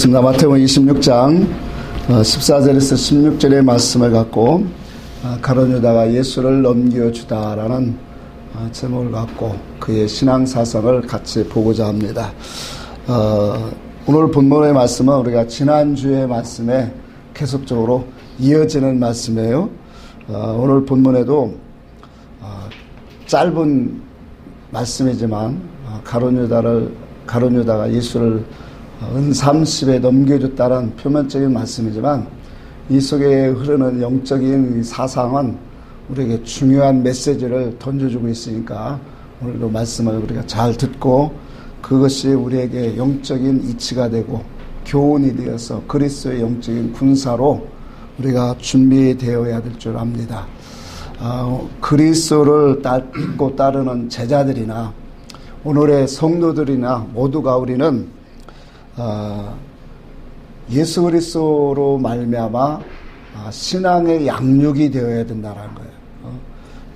그렇습니다. 마태복음 26장 14절에서 16절의 말씀을 갖고 가룟 유다가 예수를 넘겨주다라는 제목을 갖고 그의 신앙사상을 같이 보고자 합니다. 오늘 본문의 말씀은 우리가 지난주의 말씀에 계속적으로 이어지는 말씀이에요. 오늘 본문에도 짧은 말씀이지만 가룟 유다가 예수를 은30에 넘겨줬다는 표면적인 말씀이지만 이 속에 흐르는 영적인 사상은 우리에게 중요한 메시지를 던져주고 있으니까 오늘도 말씀을 우리가 잘 듣고 그것이 우리에게 영적인 이치가 되고 교훈이 되어서 그리스도의 영적인 군사로 우리가 준비되어야 될 줄 압니다. 그리스도를 믿고 따르는 제자들이나 오늘의 성도들이나 모두가 우리는 예수 그리스도로 말미암아 신앙의 양육이 되어야 된다는 거예요.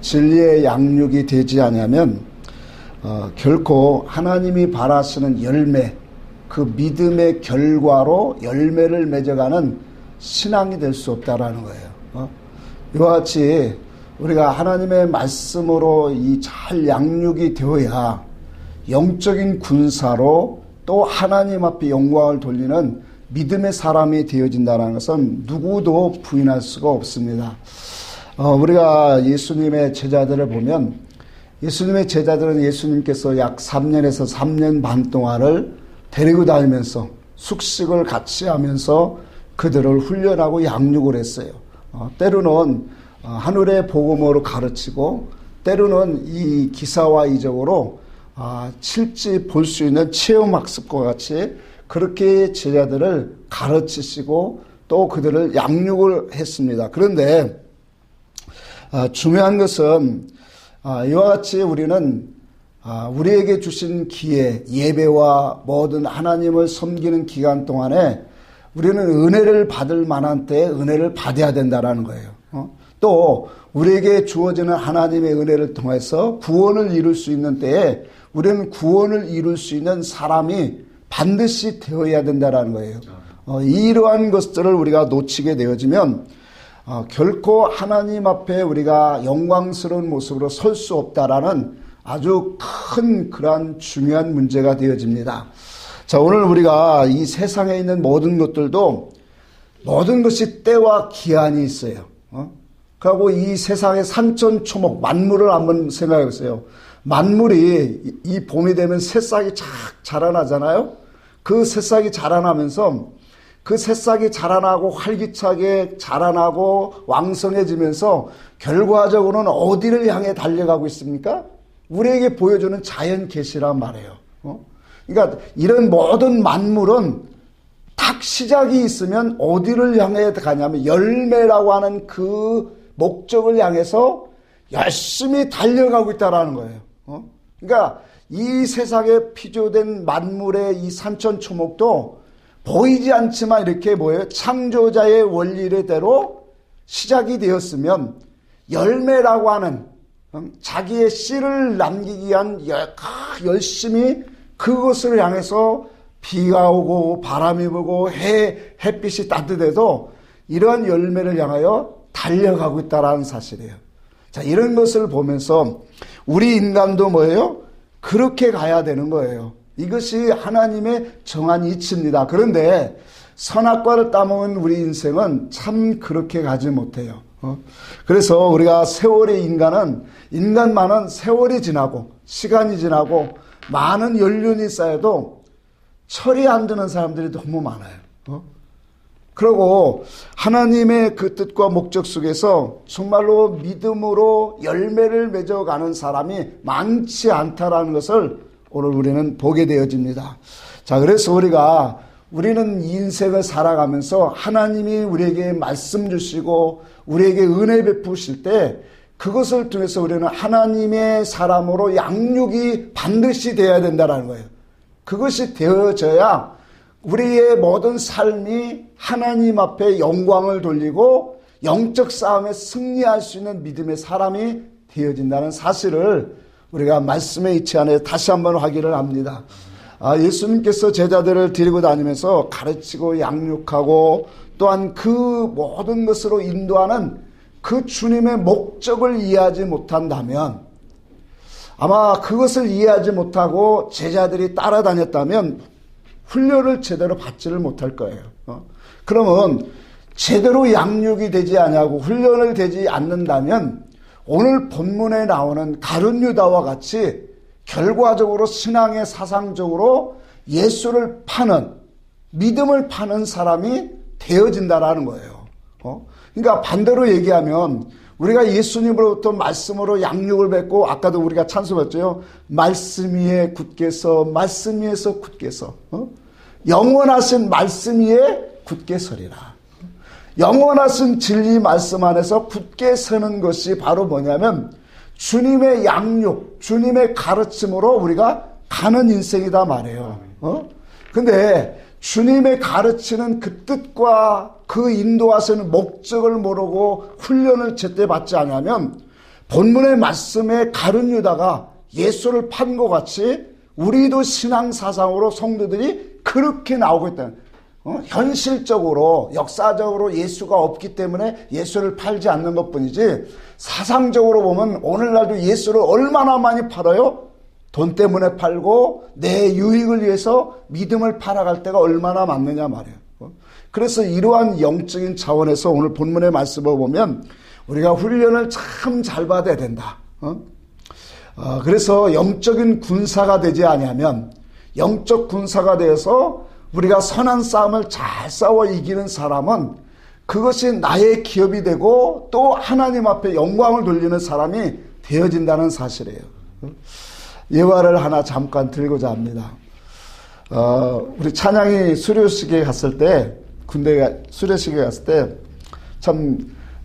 진리의 양육이 되지 않으면 결코 하나님이 바라시는 열매, 그 믿음의 결과로 열매를 맺어가는 신앙이 될 수 없다라는 거예요. 이와 같이 우리가 하나님의 말씀으로 이 잘 양육이 되어야 영적인 군사로 또 하나님 앞에 영광을 돌리는 믿음의 사람이 되어진다는 것은 누구도 부인할 수가 없습니다. 우리가 예수님의 제자들을 보면 예수님의 제자들은 예수님께서 약 3년에서 3년 반 동안을 데리고 다니면서 숙식을 같이 하면서 그들을 훈련하고 양육을 했어요. 때로는 하늘의 복음으로 가르치고 때로는 이 기사와 이적으로 실제 볼 수 있는 체험학습과 같이 그렇게 제자들을 가르치시고 또 그들을 양육을 했습니다. 그런데 중요한 것은 이와 같이 우리는 우리에게 주신 기회, 예배와 모든 하나님을 섬기는 기간 동안에 우리는 은혜를 받을 만한 때에 은혜를 받아야 된다는 거예요. 또 우리에게 주어지는 하나님의 은혜를 통해서 구원을 이룰 수 있는 때에 우리는 구원을 이룰 수 있는 사람이 반드시 되어야 된다는 거예요. 이러한 것들을 우리가 놓치게 되어지면 결코 하나님 앞에 우리가 영광스러운 모습으로 설 수 없다라는 아주 큰 그러한 중요한 문제가 되어집니다. 자, 오늘 우리가 이 세상에 있는 모든 것들도 모든 것이 때와 기한이 있어요. 그리고 이 세상의 산천초목 만물을 한번 생각해 보세요. 만물이 이 봄이 되면 새싹이 착 자라나잖아요. 그 새싹이 자라나면서 그 새싹이 자라나고 활기차게 자라나고 왕성해지면서 결과적으로는 어디를 향해 달려가고 있습니까? 우리에게 보여주는 자연 계시란 말이에요. 그러니까 이런 모든 만물은 딱 시작이 있으면 어디를 향해 가냐면 열매라고 하는 그 목적을 향해서 열심히 달려가고 있다는 거예요. 그러니까 이 세상에 피조된 만물의 이 산천초목도 보이지 않지만 이렇게 뭐예요? 창조자의 원리대로 시작이 되었으면 열매라고 하는 자기의 씨를 남기기 위한 열심히 그것을 향해서 비가 오고 바람이 불고 햇빛이 따뜻해도 이러한 열매를 향하여 달려가고 있다는 사실이에요. 자, 이런 것을 보면서 우리 인간도 뭐예요? 그렇게 가야 되는 거예요. 이것이 하나님의 정한 이치입니다. 그런데 선악과를 따먹은 우리 인생은 참 그렇게 가지 못해요. 그래서 우리가 세월의 인간만은 세월이 지나고 시간이 지나고 많은 연륜이 쌓여도 철이 안 드는 사람들이 너무 많아요. 그리고 하나님의 그 뜻과 목적 속에서 정말로 믿음으로 열매를 맺어가는 사람이 많지 않다라는 것을 오늘 우리는 보게 되어집니다. 자, 그래서 우리는 인생을 살아가면서 하나님이 우리에게 말씀 주시고 우리에게 은혜 베푸실 때 그것을 통해서 우리는 하나님의 사람으로 양육이 반드시 되어야 된다는 거예요. 그것이 되어져야 우리의 모든 삶이 하나님 앞에 영광을 돌리고 영적 싸움에 승리할 수 있는 믿음의 사람이 되어진다는 사실을 우리가 말씀의 이치 안에 다시 한번 확인을 합니다. 예수님께서 제자들을 데리고 다니면서 가르치고 양육하고 또한 그 모든 것으로 인도하는 그 주님의 목적을 이해하지 못한다면, 아마 그것을 이해하지 못하고 제자들이 따라다녔다면 훈련을 제대로 받지를 못할 거예요. 그러면 제대로 양육이 되지 않냐고 훈련을 되지 않는다면 오늘 본문에 나오는 가룟 유다와 같이 결과적으로 신앙의 사상적으로 예수를 파는, 믿음을 파는 사람이 되어진다라는 거예요. 그러니까 반대로 얘기하면 우리가 예수님으로부터 말씀으로 양육을 받고, 아까도 우리가 찬송했죠. 말씀 위에 굳게 서, 말씀 위에서 굳게 서. 영원하신 말씀 위에 굳게 서리라. 영원하신 진리 말씀 안에서 굳게 서는 것이 바로 뭐냐면 주님의 양육, 주님의 가르침으로 우리가 가는 인생이다 말이에요. 근데 주님의 가르치는 그 뜻과 그 인도하시는 목적을 모르고 훈련을 제때 받지 않으면 본문의 말씀에 가룟 유다가 예수를 판 것 같이 우리도 신앙사상으로 성도들이 그렇게 나오고 있다는, 현실적으로 역사적으로 예수가 없기 때문에 예수를 팔지 않는 것뿐이지 사상적으로 보면 오늘날도 예수를 얼마나 많이 팔아요? 돈 때문에 팔고 내 유익을 위해서 믿음을 팔아갈 때가 얼마나 많느냐 말이에요. 그래서 이러한 영적인 차원에서 오늘 본문의 말씀을 보면 우리가 훈련을 참 잘 받아야 된다. 그래서 영적인 군사가 되지 아니하면, 영적 군사가 되어서 우리가 선한 싸움을 잘 싸워 이기는 사람은 그것이 나의 기업이 되고 또 하나님 앞에 영광을 돌리는 사람이 되어진다는 사실이에요. 예화를 하나 잠깐 들고자 합니다. 우리 찬양이 수료식에 갔을 때, 군대 수료식에 갔을 때 참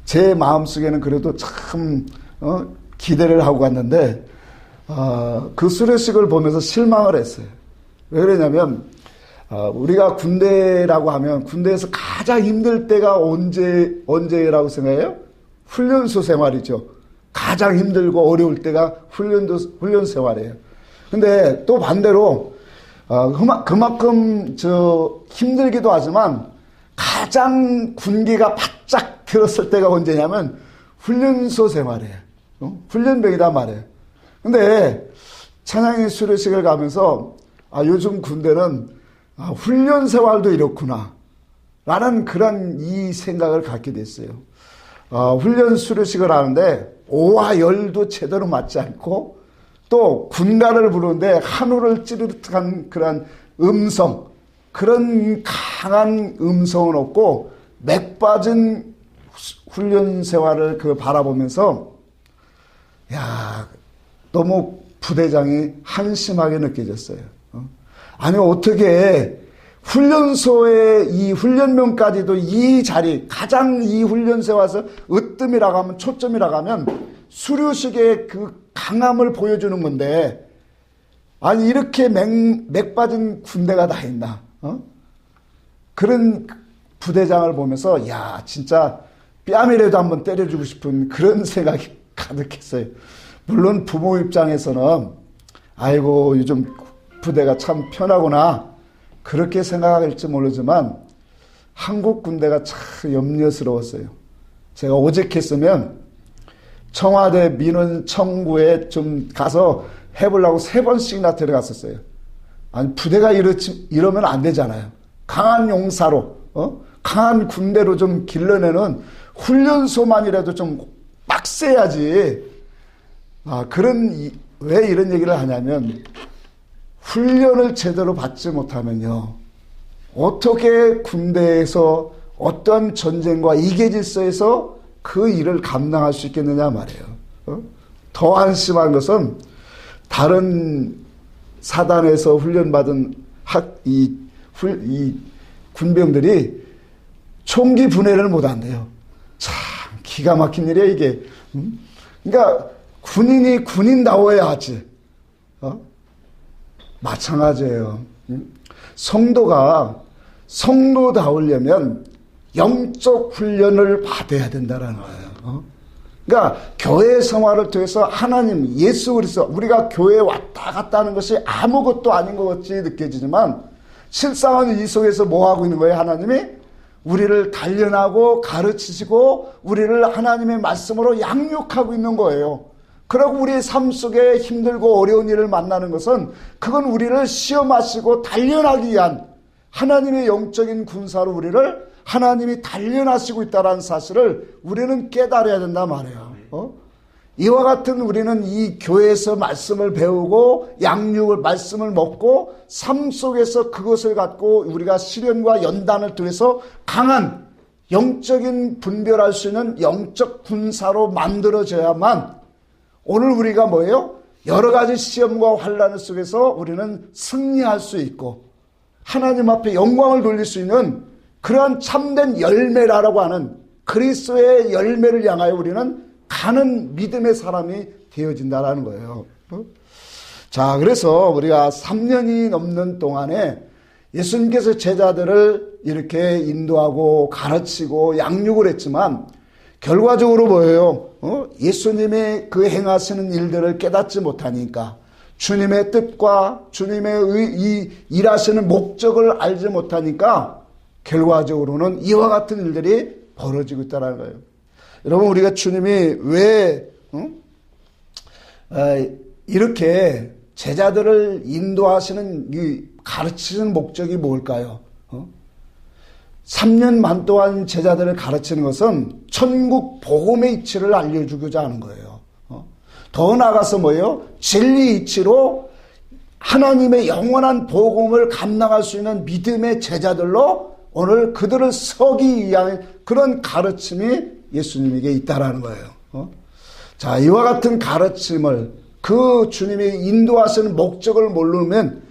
제 마음속에는 그래도 참 기대를 하고 갔는데 그 수료식을 보면서 실망을 했어요. 왜 그러냐면 우리가 군대라고 하면 군대에서 가장 힘들 때가 언제라고 생각해요? 훈련소 생활이죠. 가장 힘들고 어려울 때가 훈련 생활이에요. 근데 또 반대로 그만큼 힘들기도 하지만 가장 군기가 바짝 들었을 때가 언제냐면 훈련소 생활이에요. 훈련병이란 말이에요. 근데 찬양의 수료식을 가면서 요즘 군대는 훈련 생활도 이렇구나 라는 그런 이 생각을 갖게 됐어요. 훈련 수료식을 하는데 오와 열도 제대로 맞지 않고 또 군가를 부르는데 한우를 찌르듯한 그런 음성, 그런 강한 음성은 없고 맥 빠진 훈련 생활을 바라보면서 너무 부대장이 한심하게 느껴졌어요. 아니 어떻게 훈련소의 이 훈련병까지도 이 자리, 가장 이 훈련소에 와서 으뜸이라고 하면, 초점이라고 하면 수료식의 그 강함을 보여주는 건데, 아니 이렇게 맥 빠진 군대가 다 있나? 그런 부대장을 보면서 진짜 뺨이라도 한번 때려주고 싶은 그런 생각이 가득했어요. 물론 부모 입장에서는 아이고 요즘 부대가 참 편하구나 그렇게 생각할지 모르지만 한국 군대가 참 염려스러웠어요. 제가 오직했으면 청와대 민원 청구에 좀 가서 해보려고 3번씩이나 들어갔었어요. 아니 부대가 이러면 안 되잖아요. 강한 용사로 강한 군대로 좀 길러내는 훈련소만이라도 좀 빡세야지. 왜 이런 얘기를 하냐면 훈련을 제대로 받지 못하면요, 어떻게 군대에서 어떤 전쟁과 이계 질서에서 그 일을 감당할 수 있겠느냐 말이에요. 더 한심한 것은 다른 사단에서 훈련받은 이 군병들이 총기 분해를 못한대요. 참 기가 막힌 일이야 이게. 그러니까 군인이 군인다워야 하지. 마찬가지예요. 성도가 성도다우려면 영적 훈련을 받아야 된다는 거예요. 그러니까 교회 생활을 통해서 하나님, 예수 그리스도, 우리가 교회에 왔다 갔다 하는 것이 아무것도 아닌 것 같이 느껴지지만 실상은 이 속에서 뭐 하고 있는 거예요? 하나님이 우리를 단련하고 가르치시고 우리를 하나님의 말씀으로 양육하고 있는 거예요. 그리고 우리의 삶 속에 힘들고 어려운 일을 만나는 것은 그건 우리를 시험하시고 단련하기 위한 하나님의 영적인 군사로 우리를 하나님이 단련하시고 있다는 사실을 우리는 깨달아야 된단 말이에요. 이와 같은 우리는 이 교회에서 말씀을 배우고 양육을 말씀을 먹고 삶 속에서 그것을 갖고 우리가 시련과 연단을 통해서 강한 영적인 분별할 수 있는 영적 군사로 만들어져야만 오늘 우리가 뭐예요? 여러 가지 시험과 환난 속에서 우리는 승리할 수 있고 하나님 앞에 영광을 돌릴 수 있는 그러한 참된 열매라고 하는 그리스도의 열매를 향하여 우리는 가는 믿음의 사람이 되어진다라는 거예요. 자, 그래서 우리가 3년이 넘는 동안에 예수님께서 제자들을 이렇게 인도하고 가르치고 양육을 했지만 결과적으로 뭐예요? 예수님의 그 행하시는 일들을 깨닫지 못하니까 주님의 뜻과 주님의 이 일하시는 목적을 알지 못하니까 결과적으로는 이와 같은 일들이 벌어지고 있다는 거예요. 여러분, 우리가 주님이 왜 이렇게 제자들을 인도하시는 가르치는 목적이 뭘까요? 3년 반 동안 제자들을 가르치는 것은 천국 복음의 이치를 알려주고자 하는 거예요. 더 나아가서 뭐예요? 진리 이치로 하나님의 영원한 복음을 감당할 수 있는 믿음의 제자들로 오늘 그들을 서기 위한 그런 가르침이 예수님에게 있다라는 거예요. 자, 이와 같은 가르침을 그 주님이 인도하시는 목적을 모르면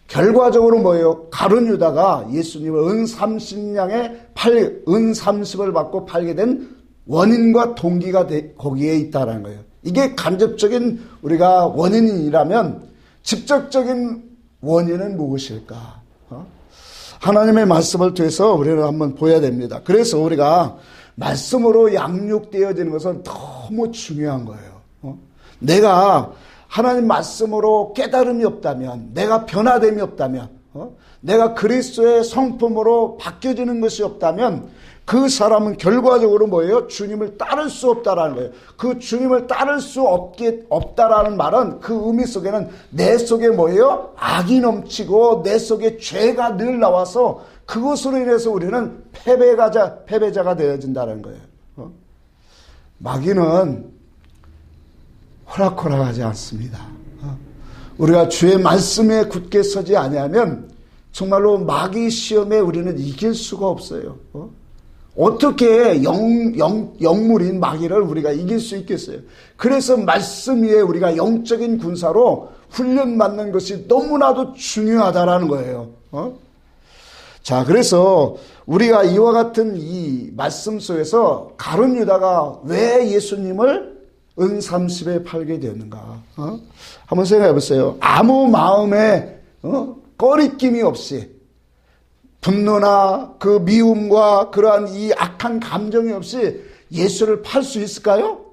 결과적으로 뭐예요? 가룟 유다가 예수님을 은 30을 받고 팔게 된 원인과 동기가 거기에 있다라는 거예요. 이게 간접적인 우리가 원인이라면 직접적인 원인은 무엇일까? 하나님의 말씀을 통해서 우리는 한번 보여야 됩니다. 그래서 우리가 말씀으로 양육되어지는 것은 너무 중요한 거예요. 내가 하나님 말씀으로 깨달음이 없다면, 내가 변화됨이 없다면, 내가 그리스도의 성품으로 바뀌어지는 것이 없다면 그 사람은 결과적으로 뭐예요? 주님을 따를 수 없다라는 거예요. 그 주님을 따를 수 없다라는 말은 그 의미 속에는 내 속에 뭐예요? 악이 넘치고 내 속에 죄가 늘 나와서 그것으로 인해서 우리는 패배자가 되어진다는 거예요. 마귀는 호락호락하지 않습니다. 우리가 주의 말씀에 굳게 서지 아니하면 정말로 마귀 시험에 우리는 이길 수가 없어요. 어떻게 영물인 마귀를 우리가 이길 수 있겠어요? 그래서 말씀 위에 우리가 영적인 군사로 훈련받는 것이 너무나도 중요하다라는 거예요. 자, 그래서 우리가 이와 같은 이 말씀 속에서 가룟 유다가 왜 예수님을 은 30에 팔게 되었는가? 한번 생각해 보세요. 아무 마음에 꺼리낌이 없이 분노나 그 미움과 그러한 이 악한 감정이 없이 예수를 팔 수 있을까요?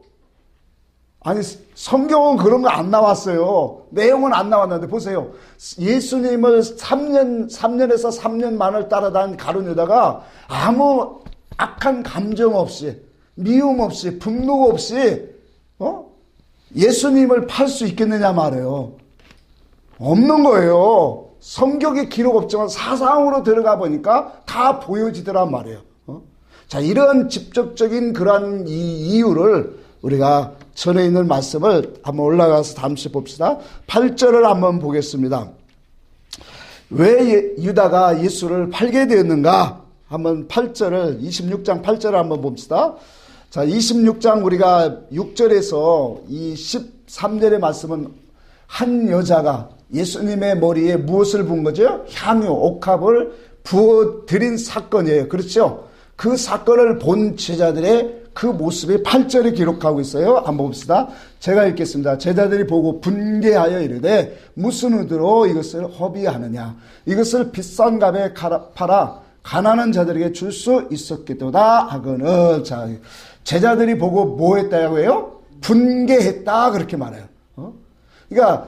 아니, 성경은 그런 거 안 나왔어요. 내용은 안 나왔는데 보세요. 예수님을 3년에서 3년 만을 따라다닌 가룟 유다가 아무 악한 감정 없이 미움 없이 분노 없이 예수님을 팔 수 있겠느냐 말이에요. 없는 거예요. 성경에 기록 없지만 사상으로 들어가 보니까 다 보여지더란 말이에요. 자, 이런 직접적인 그러한 이유를 우리가 전에 있는 말씀을 한번 올라가서 잠시 봅시다. 8절을 한번 보겠습니다. 왜 유다가 예수를 팔게 되었는가? 한번 8절을 26장 8절을 한번 봅시다. 자, 26장 우리가 6절에서 이 13절의 말씀은 한 여자가 예수님의 머리에 무엇을 부은 거죠? 향유, 옥합을 부어드린 사건이에요. 그렇죠? 그 사건을 본 제자들의 그 모습이 8절에 기록하고 있어요. 한번 봅시다. 제가 읽겠습니다. 제자들이 보고 분개하여 이르되 무슨 의도로 이것을 허비하느냐? 이것을 비싼 값에 팔아 가난한 자들에게 줄 수 있었겠도다 하거늘. 자, 제자들이 보고 뭐 했다고 해요? 분개했다 그렇게 말해요. 그러니까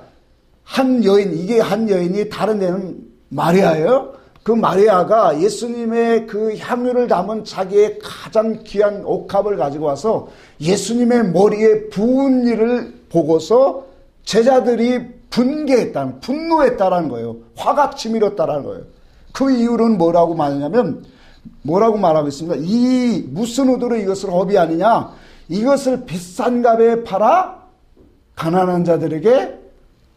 한 여인이 다른 데는 마리아예요. 그 마리아가 예수님의 그 향유를 담은 자기의 가장 귀한 옥합을 가지고 와서 예수님의 머리에 부은 일을 보고서 제자들이 분노했다라는 거예요. 화가 치밀었다라는 거예요. 그 이유는 뭐라고 말하냐면, 뭐라고 말하고 있습니까? 이 무슨 의도로 이것을 허비하느냐? 이것을 비싼 값에 팔아 가난한 자들에게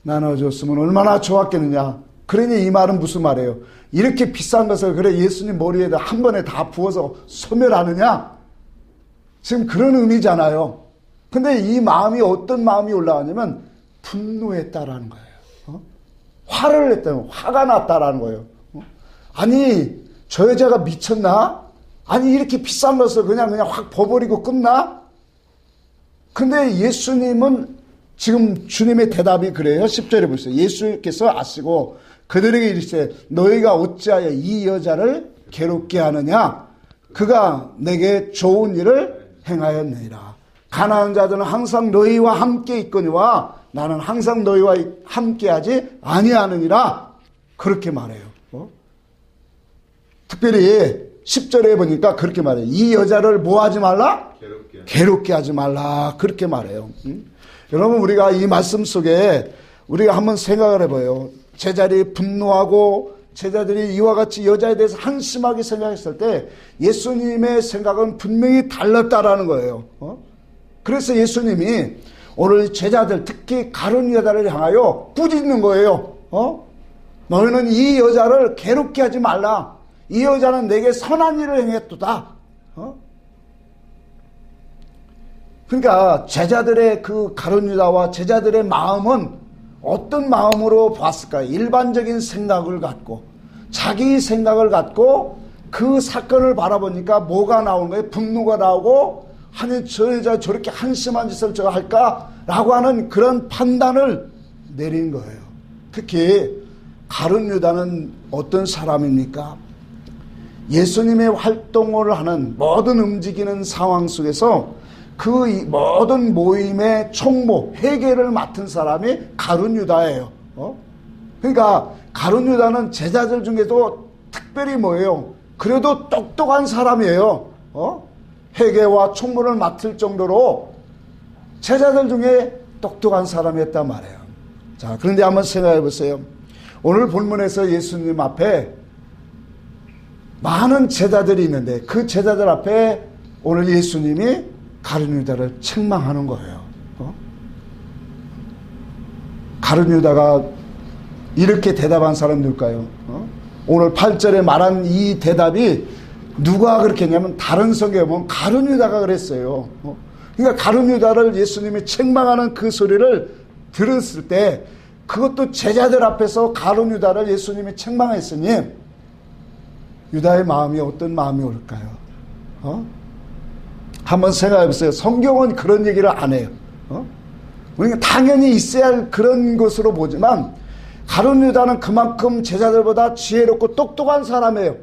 나눠줬으면 얼마나 좋았겠느냐. 그러니 이 말은 무슨 말이에요? 이렇게 비싼 것을 그래 예수님 머리에다 한 번에 다 부어서 소멸하느냐? 지금 그런 의미잖아요. 근데 이 마음이 어떤 마음이 올라가냐면 분노했다라는 거예요. 화를 냈다는 거예요. 화가 났다라는 거예요. 아니 저 여자가 미쳤나? 아니 이렇게 비싼 것을 그냥 확 버버리고 끝나? 근데 예수님은 지금 주님의 대답이 그래요. 10절에 보세요. 예수께서 아시고 그들에게 이르시되 너희가 어찌하여 이 여자를 괴롭게 하느냐? 그가 내게 좋은 일을 행하였느니라. 가난한 자들은 항상 너희와 함께 있거니와 나는 항상 너희와 함께하지 아니하느니라. 그렇게 말해요. 특별히 10절에 보니까 그렇게 말해요. 이 여자를 뭐 하지 말라? 괴롭게 하지 말라. 그렇게 말해요. 여러분 우리가 이 말씀 속에 우리가 한번 생각을 해봐요. 제자들이 분노하고 제자들이 이와 같이 여자에 대해서 한심하게 생각했을 때 예수님의 생각은 분명히 달랐다라는 거예요. 그래서 예수님이 오늘 제자들 특히 가룟 여자를 향하여 꾸짖는 거예요. 너희는 이 여자를 괴롭게 하지 말라. 이 여자는 내게 선한 일을 행했도다. 그러니까 제자들의 그 가룟 유다와 제자들의 마음은 어떤 마음으로 봤을까요? 일반적인 생각을 갖고 자기 생각을 갖고 그 사건을 바라보니까 뭐가 나오는 거예요? 분노가 나오고 아니 저 여자 저렇게 한심한 짓을 저거 할까라고 하는 그런 판단을 내린 거예요. 특히 가룟 유다는 어떤 사람입니까? 예수님의 활동을 하는 모든 움직이는 상황 속에서 그 모든 모임의 총무, 회계를 맡은 사람이 가룟 유다예요. 그러니까 가룟 유다는 제자들 중에도 특별히 뭐예요? 그래도 똑똑한 사람이에요. 회계와 총무를 맡을 정도로 제자들 중에 똑똑한 사람이었단 말이에요. 자, 그런데 한번 생각해 보세요. 오늘 본문에서 예수님 앞에 많은 제자들이 있는데 그 제자들 앞에 오늘 예수님이 가룟 유다를 책망하는 거예요. 가룟 유다가 이렇게 대답한 사람 누굴까요? 오늘 8절에 말한 이 대답이 누가 그렇게 했냐면 다른 성경에 보면 가룟 유다가 그랬어요. 그러니까 가룟 유다를 예수님이 책망하는 그 소리를 들었을 때 그것도 제자들 앞에서 가룟 유다를 예수님이 책망했으니 유다의 마음이 어떤 마음이 올까요? 한번 생각해 보세요. 성경은 그런 얘기를 안 해요. 그러니까 당연히 있어야 할 그런 것으로 보지만 가룟 유다는 그만큼 제자들보다 지혜롭고 똑똑한 사람이에요.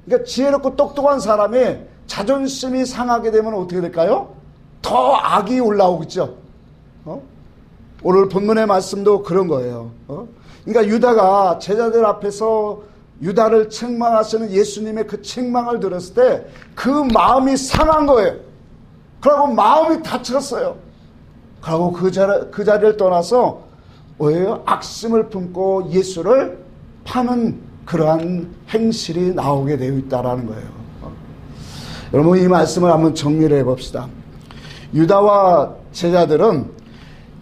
그러니까 지혜롭고 똑똑한 사람이 자존심이 상하게 되면 어떻게 될까요? 더 악이 올라오겠죠. 오늘 본문의 말씀도 그런 거예요. 그러니까 유다가 제자들 앞에서 유다를 책망하시는 예수님의 그 책망을 들었을 때 그 마음이 상한 거예요. 그리고 마음이 다쳤어요. 그리고 그 자리를 떠나서 뭐예요? 악심을 품고 예수를 파는 그러한 행실이 나오게 되어 있다라는 거예요. 여러분 이 말씀을 한번 정리를 해봅시다. 유다와 제자들은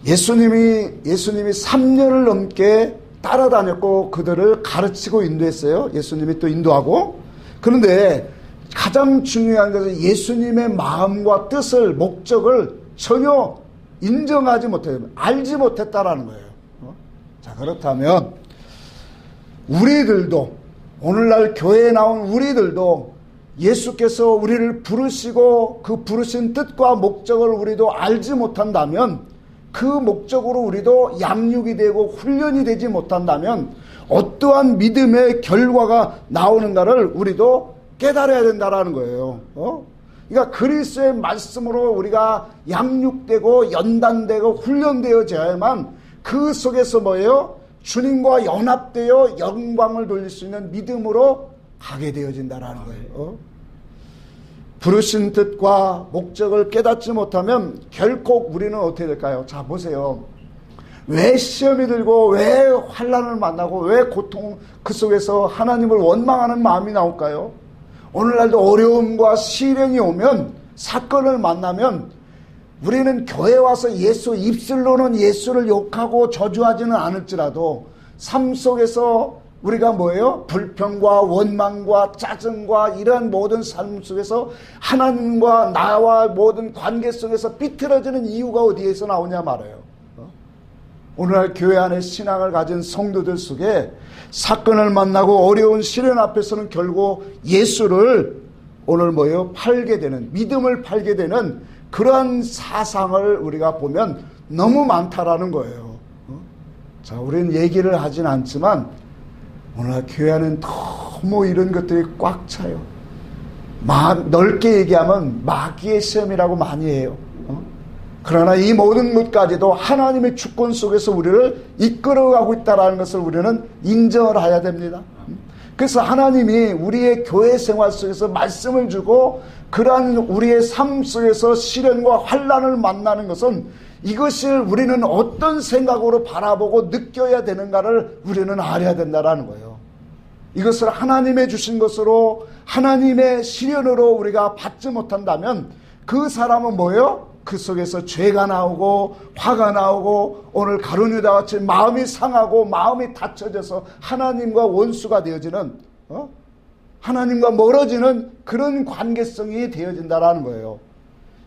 예수님이 3년을 넘게 따라다녔고 그들을 가르치고 인도했어요. 예수님이 또 인도하고. 그런데 가장 중요한 것은 예수님의 마음과 뜻을, 목적을 전혀 인정하지 못해요. 알지 못했다라는 거예요. 자, 그렇다면 우리들도 오늘날 교회에 나온 우리들도 예수께서 우리를 부르시고 그 부르신 뜻과 목적을 우리도 알지 못한다면 그 목적으로 우리도 양육이 되고 훈련이 되지 못한다면 어떠한 믿음의 결과가 나오는가를 우리도 깨달아야 된다라는 거예요. 그러니까 그리스도의 말씀으로 우리가 양육되고 연단되고 훈련되어져야만 그 속에서 뭐예요? 주님과 연합되어 영광을 돌릴 수 있는 믿음으로 가게 되어진다라는 거예요. 부르신 뜻과 목적을 깨닫지 못하면 결코 우리는 어떻게 될까요? 자, 보세요. 왜 시험이 들고 왜 환난을 만나고 왜 고통 그 속에서 하나님을 원망하는 마음이 나올까요? 오늘날도 어려움과 시련이 오면, 사건을 만나면 우리는 교회 와서 입술로는 예수를 욕하고 저주하지는 않을지라도 삶 속에서 우리가 뭐예요? 불평과 원망과 짜증과 이러한 모든 삶 속에서 하나님과 나와 모든 관계 속에서 삐뚤어지는 이유가 어디에서 나오냐 말이에요. 오늘날 교회 안에 신앙을 가진 성도들 속에 사건을 만나고 어려운 시련 앞에서는 결국 예수를 오늘 뭐예요? 팔게 되는, 믿음을 팔게 되는 그러한 사상을 우리가 보면 너무 많다라는 거예요. 자, 우리는 얘기를 하진 않지만 오늘날 교회 안에는 너무 이런 것들이 꽉 차요. 넓게 얘기하면 마귀의 시험이라고 많이 해요. 그러나 이 모든 것까지도 하나님의 주권 속에서 우리를 이끌어가고 있다는 것을 우리는 인정을 해야 됩니다. 그래서 하나님이 우리의 교회 생활 속에서 말씀을 주고 그러한 우리의 삶 속에서 시련과 환난을 만나는 것은 이것을 우리는 어떤 생각으로 바라보고 느껴야 되는가를 우리는 알아야 된다는 거예요. 이것을 하나님의 주신 것으로 하나님의 시련으로 우리가 받지 못한다면 그 사람은 뭐예요? 그 속에서 죄가 나오고 화가 나오고 오늘 가룟유다와 같이 마음이 상하고 마음이 닫혀져서 하나님과 원수가 되어지는, 하나님과 멀어지는 그런 관계성이 되어진다라는 거예요.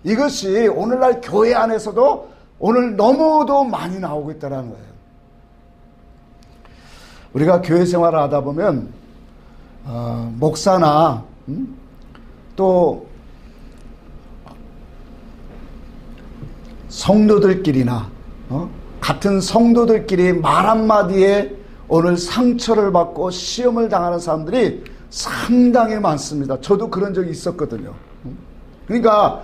이것이 오늘날 교회 안에서도 오늘 너무도 많이 나오고 있다는 거예요. 우리가 교회 생활을 하다 보면 목사나 또 성도들끼리나 같은 성도들끼리 말 한마디에 오늘 상처를 받고 시험을 당하는 사람들이 상당히 많습니다. 저도 그런 적이 있었거든요. 그러니까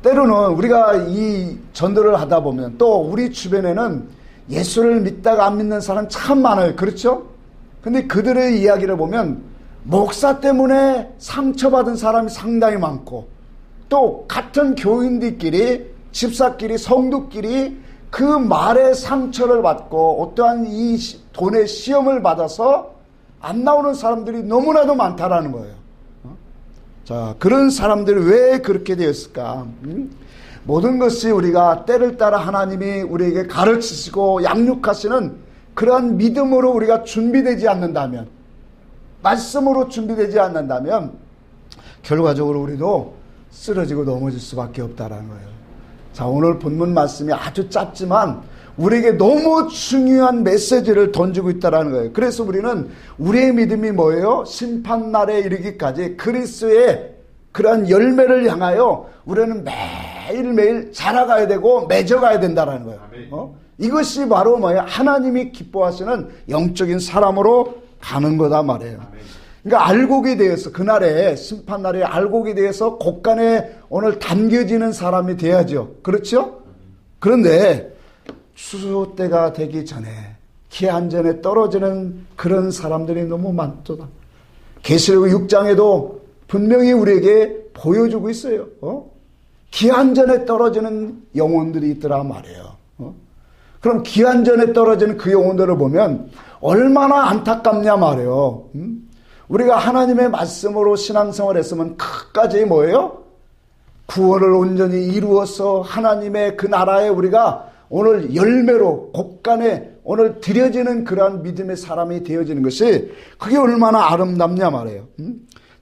때로는 우리가 이 전도를 하다 보면 또 우리 주변에는 예수를 믿다가 안 믿는 사람 참 많아요. 그렇죠? 근데 그들의 이야기를 보면 목사 때문에 상처받은 사람이 상당히 많고 또 같은 교인들끼리 집사끼리 성도끼리 그 말에 상처를 받고 어떠한 이 돈의 시험을 받아서 안 나오는 사람들이 너무나도 많다라는 거예요. 자, 그런 사람들이 왜 그렇게 되었을까? 모든 것이 우리가 때를 따라 하나님이 우리에게 가르치시고 양육하시는 그러한 믿음으로 우리가 준비되지 않는다면, 말씀으로 준비되지 않는다면 결과적으로 우리도 쓰러지고 넘어질 수밖에 없다라는 거예요. 자, 오늘 본문 말씀이 아주 짧지만 우리에게 너무 중요한 메시지를 던지고 있다는 거예요. 그래서 우리는 우리의 믿음이 뭐예요? 심판날에 이르기까지 그리스도의 그러한 열매를 향하여 우리는 매일매일 자라가야 되고 맺어가야 된다는 거예요. 이것이 바로 뭐예요? 하나님이 기뻐하시는 영적인 사람으로 가는 거다 말이에요. 그러니까 알곡이 되어서 그날에 심판날에 알곡이 되어서 곡간에 오늘 담겨지는 사람이 돼야죠. 그렇죠? 그런데 추수 때가 되기 전에 기한 전에 떨어지는 그런 사람들이 너무 많도다. 계시록 6장에도 분명히 우리에게 보여주고 있어요. 기한 전에 떨어지는 영혼들이 있더라 말이에요. 그럼 기한 전에 떨어지는 그 영혼들을 보면 얼마나 안타깝냐 말이에요. 우리가 하나님의 말씀으로 신앙생활을 했으면 끝까지 뭐예요? 구원을 온전히 이루어서 하나님의 그 나라에 우리가 오늘 열매로 곡간에 오늘 드려지는 그러한 믿음의 사람이 되어지는 것이 그게 얼마나 아름답냐 말이에요.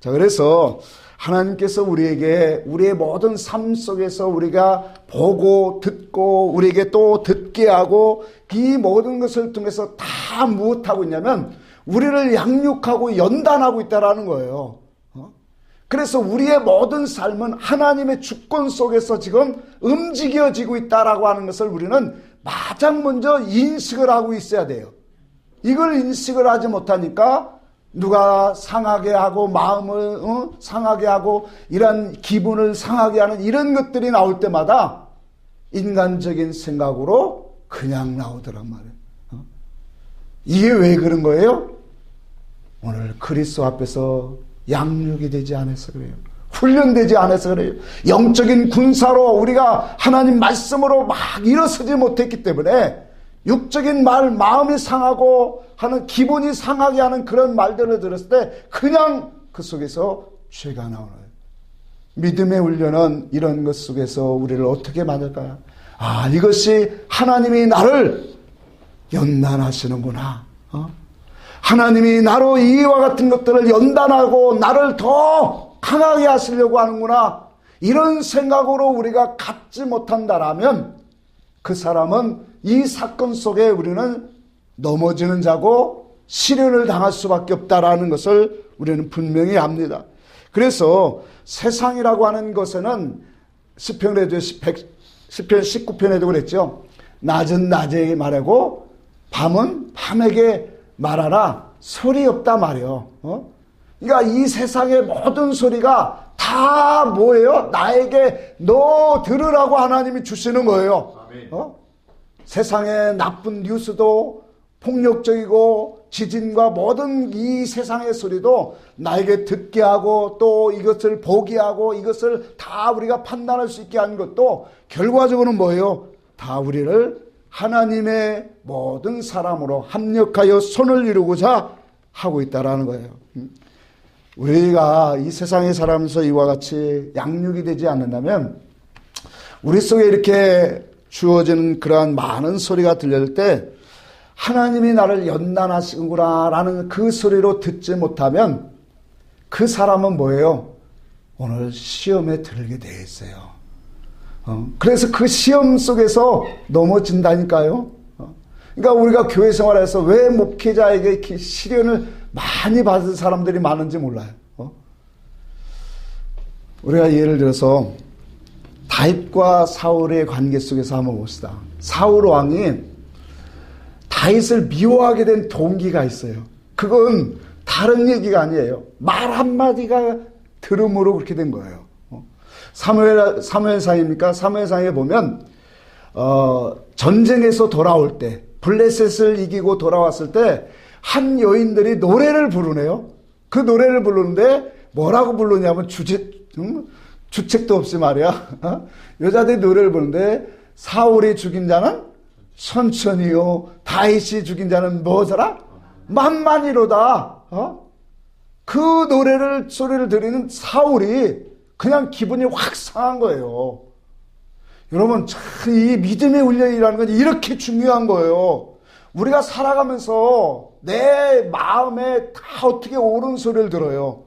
자, 그래서 하나님께서 우리에게 우리의 모든 삶 속에서 우리가 보고 듣고 우리에게 또 듣게 하고 이 모든 것을 통해서 다 무엇하고 있냐면 우리를 양육하고 연단하고 있다라는 거예요. 그래서 우리의 모든 삶은 하나님의 주권 속에서 지금 움직여지고 있다라고 하는 것을 우리는 가장 먼저 인식을 하고 있어야 돼요. 이걸 인식을 하지 못하니까 누가 상하게 하고 마음을 상하게 하고 이런 기분을 상하게 하는 이런 것들이 나올 때마다 인간적인 생각으로 그냥 나오더란 말이에요. 이게 왜 그런 거예요? 오늘 그리스도 앞에서 양육이 되지 않아서 그래요. 훈련되지 않아서 그래요. 영적인 군사로 우리가 하나님 말씀으로 막 일어서지 못했기 때문에 육적인 말, 마음이 상하고 하는, 기분이 상하게 하는 그런 말들을 들었을 때 그냥 그 속에서 죄가 나오는 거예요. 믿음의 훈련은 이런 것 속에서 우리를 어떻게 만들까요? 아, 이것이 하나님이 나를 연단하시는구나. 하나님이 나로 이와 같은 것들을 연단하고 나를 더 강하게 하시려고 하는구나. 이런 생각으로 우리가 갖지 못한다라면 그 사람은 이 사건 속에 우리는 넘어지는 자고 시련을 당할 수밖에 없다라는 것을 우리는 분명히 압니다. 그래서 세상이라고 하는 것에는 시편 19편에도 그랬죠. 낮은 낮에게 말하고 밤은 밤에게 말하라. 소리 없다 말이요. 그러니까 이 세상의 모든 소리가 다 뭐예요? 나에게 너 들으라고 하나님이 주시는 거예요. 세상의 나쁜 뉴스도 폭력적이고 지진과 모든 이 세상의 소리도 나에게 듣게 하고 또 이것을 보게 하고 이것을 다 우리가 판단할 수 있게 하는 것도 결과적으로는 뭐예요? 다 우리를 하나님의 모든 사람으로 합력하여 손을 이루고자 하고 있다라는 거예요. 우리가 이 세상에 살아가면서 이와 같이 양육이 되지 않는다면 우리 속에 이렇게 주어지는 그러한 많은 소리가 들릴 때 하나님이 나를 연단하시는구나 라는 그 소리로 듣지 못하면 그 사람은 뭐예요? 오늘 시험에 들게 돼 있어요. 그래서 그 시험 속에서 넘어진다니까요. 그러니까 우리가 교회 생활에서 왜 목회자에게 이렇게 시련을 많이 받은 사람들이 많은지 몰라요. 우리가 예를 들어서 다윗과 사울의 관계 속에서 한번 봅시다. 사울 왕이 다윗을 미워하게 된 동기가 있어요. 그건 다른 얘기가 아니에요. 말 한마디가 들음으로 그렇게 된 거예요. 사무엘상입니까? 사무엘상에 보면 전쟁에서 돌아올 때 블레셋을 이기고 돌아왔을 때 한 여인들이 노래를 부르네요. 그 노래를 부르는데 뭐라고 부르냐면 주책도 없이 말이야. 여자들이 노래를 부르는데 사울이 죽인 자는 천천히요, 다윗이 죽인 자는 뭐더라? 만만이로다. 그 소리를 들으는 사울이 그냥 기분이 확 상한 거예요. 여러분, 참 이 믿음의 훈련이라는 건 이렇게 중요한 거예요. 우리가 살아가면서 내 마음에 다 어떻게 옳은 소리를 들어요.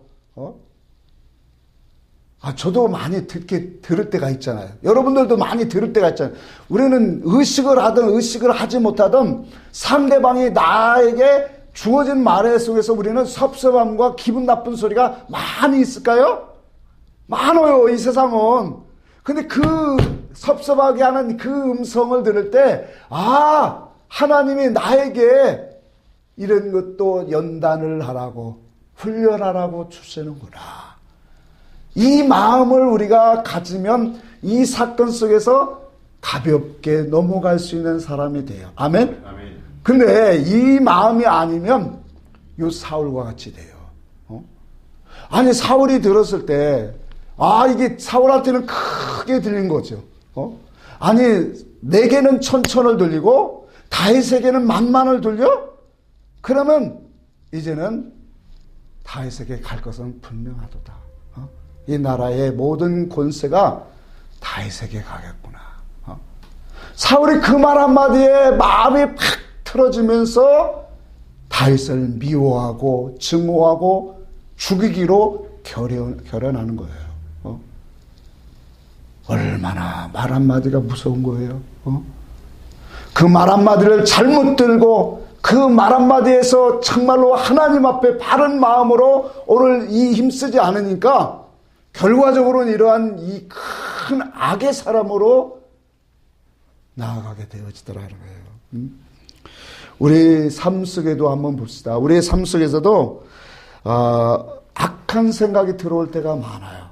저도 많이 들을 때가 있잖아요. 여러분들도 많이 들을 때가 있잖아요. 우리는 의식을 하든 의식을 하지 못하든 상대방이 나에게 주어진 말 속에서 우리는 섭섭함과 기분 나쁜 소리가 많이 있을까요? 많아요, 이 세상은. 근데 그 섭섭하게 하는 그 음성을 들을 때, 하나님이 나에게 이런 것도 연단을 하라고, 훈련하라고 주시는구나. 이 마음을 우리가 가지면 이 사건 속에서 가볍게 넘어갈 수 있는 사람이 돼요. 아멘? 아멘. 근데 이 마음이 아니면 요 사울과 같이 돼요. 아니, 사울이 들었을 때, 이게 사울한테는 크게 들린 거죠. 아니, 내게는 천천을 들리고 다윗에게는 만만을 들려? 그러면 이제는 다윗에게 갈 것은 분명하도다. 이 나라의 모든 권세가 다윗에게 가겠구나. 사울이 그 말 한마디에 마음이 팍 틀어지면서 다윗을 미워하고 증오하고 죽이기로 결연하는 거예요. 얼마나 말 한마디가 무서운 거예요. 그 말 한마디를 잘못 들고 그 말 한마디에서 정말로 하나님 앞에 바른 마음으로 오늘 이 힘쓰지 않으니까 결과적으로는 이러한 이 큰 악의 사람으로 나아가게 되어지더라는 거예요. 우리 삶 속에도 한번 봅시다. 우리의 삶 속에서도 악한 생각이 들어올 때가 많아요.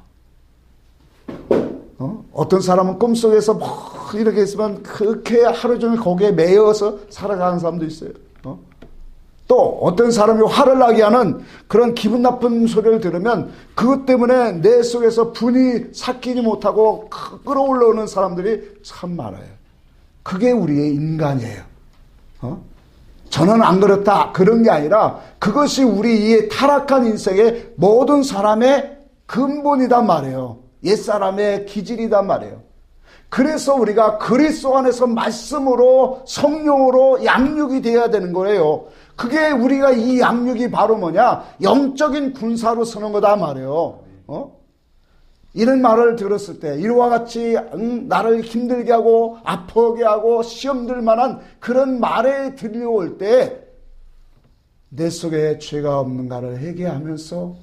어떤 사람은 꿈속에서 뭐 이렇게 있으면 그렇게 하루 종일 거기에 매여서 살아가는 사람도 있어요. 또 어떤 사람이 화를 나게 하는 그런 기분 나쁜 소리를 들으면 그것 때문에 내 속에서 분이 삭히지 못하고 끌어올라오는 사람들이 참 많아요. 그게 우리의 인간이에요. 저는 안 그렇다 그런 게 아니라 그것이 우리의 타락한 인생의 모든 사람의 근본이단 말이에요. 옛사람의 기질이단 말이에요. 그래서 우리가 그리스도 안에서 말씀으로 성령으로 양육이 되어야 되는 거예요. 그게 우리가 이 양육이 바로 뭐냐? 영적인 군사로 서는 거다 말이에요. 이런 말을 들었을 때 이와 같이 나를 힘들게 하고 아프게 하고 시험 들 만한 그런 말에 들려올 때 내 속에 죄가 없는가를 회개하면서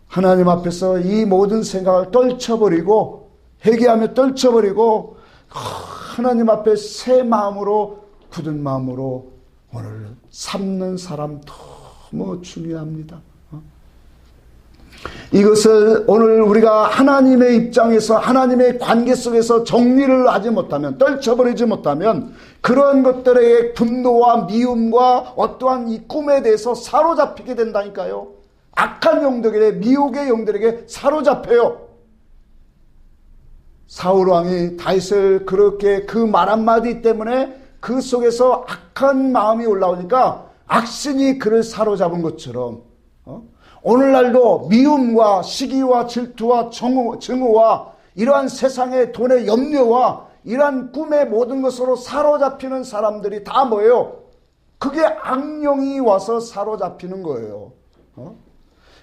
하나님 앞에서 이 모든 생각을 떨쳐버리고 회개하며 떨쳐버리고 하나님 앞에 새 마음으로 굳은 마음으로 오늘 삼는 사람 너무 중요합니다. 이것을 오늘 우리가 하나님의 입장에서 하나님의 관계 속에서 정리를 하지 못하면 떨쳐버리지 못하면 그런 것들의 분노와 미움과 어떠한 이 꿈에 대해서 사로잡히게 된다니까요. 악한 영들에게 미혹의 영들에게 사로잡혀요. 사울 왕이 다윗을 그렇게 그 말 한마디 때문에 그 속에서 악한 마음이 올라오니까 악신이 그를 사로잡은 것처럼 오늘날도 미움과 시기와 질투와 증오와 이러한 세상의 돈의 염려와 이러한 꿈의 모든 것으로 사로잡히는 사람들이 다 뭐예요? 그게 악령이 와서 사로잡히는 거예요.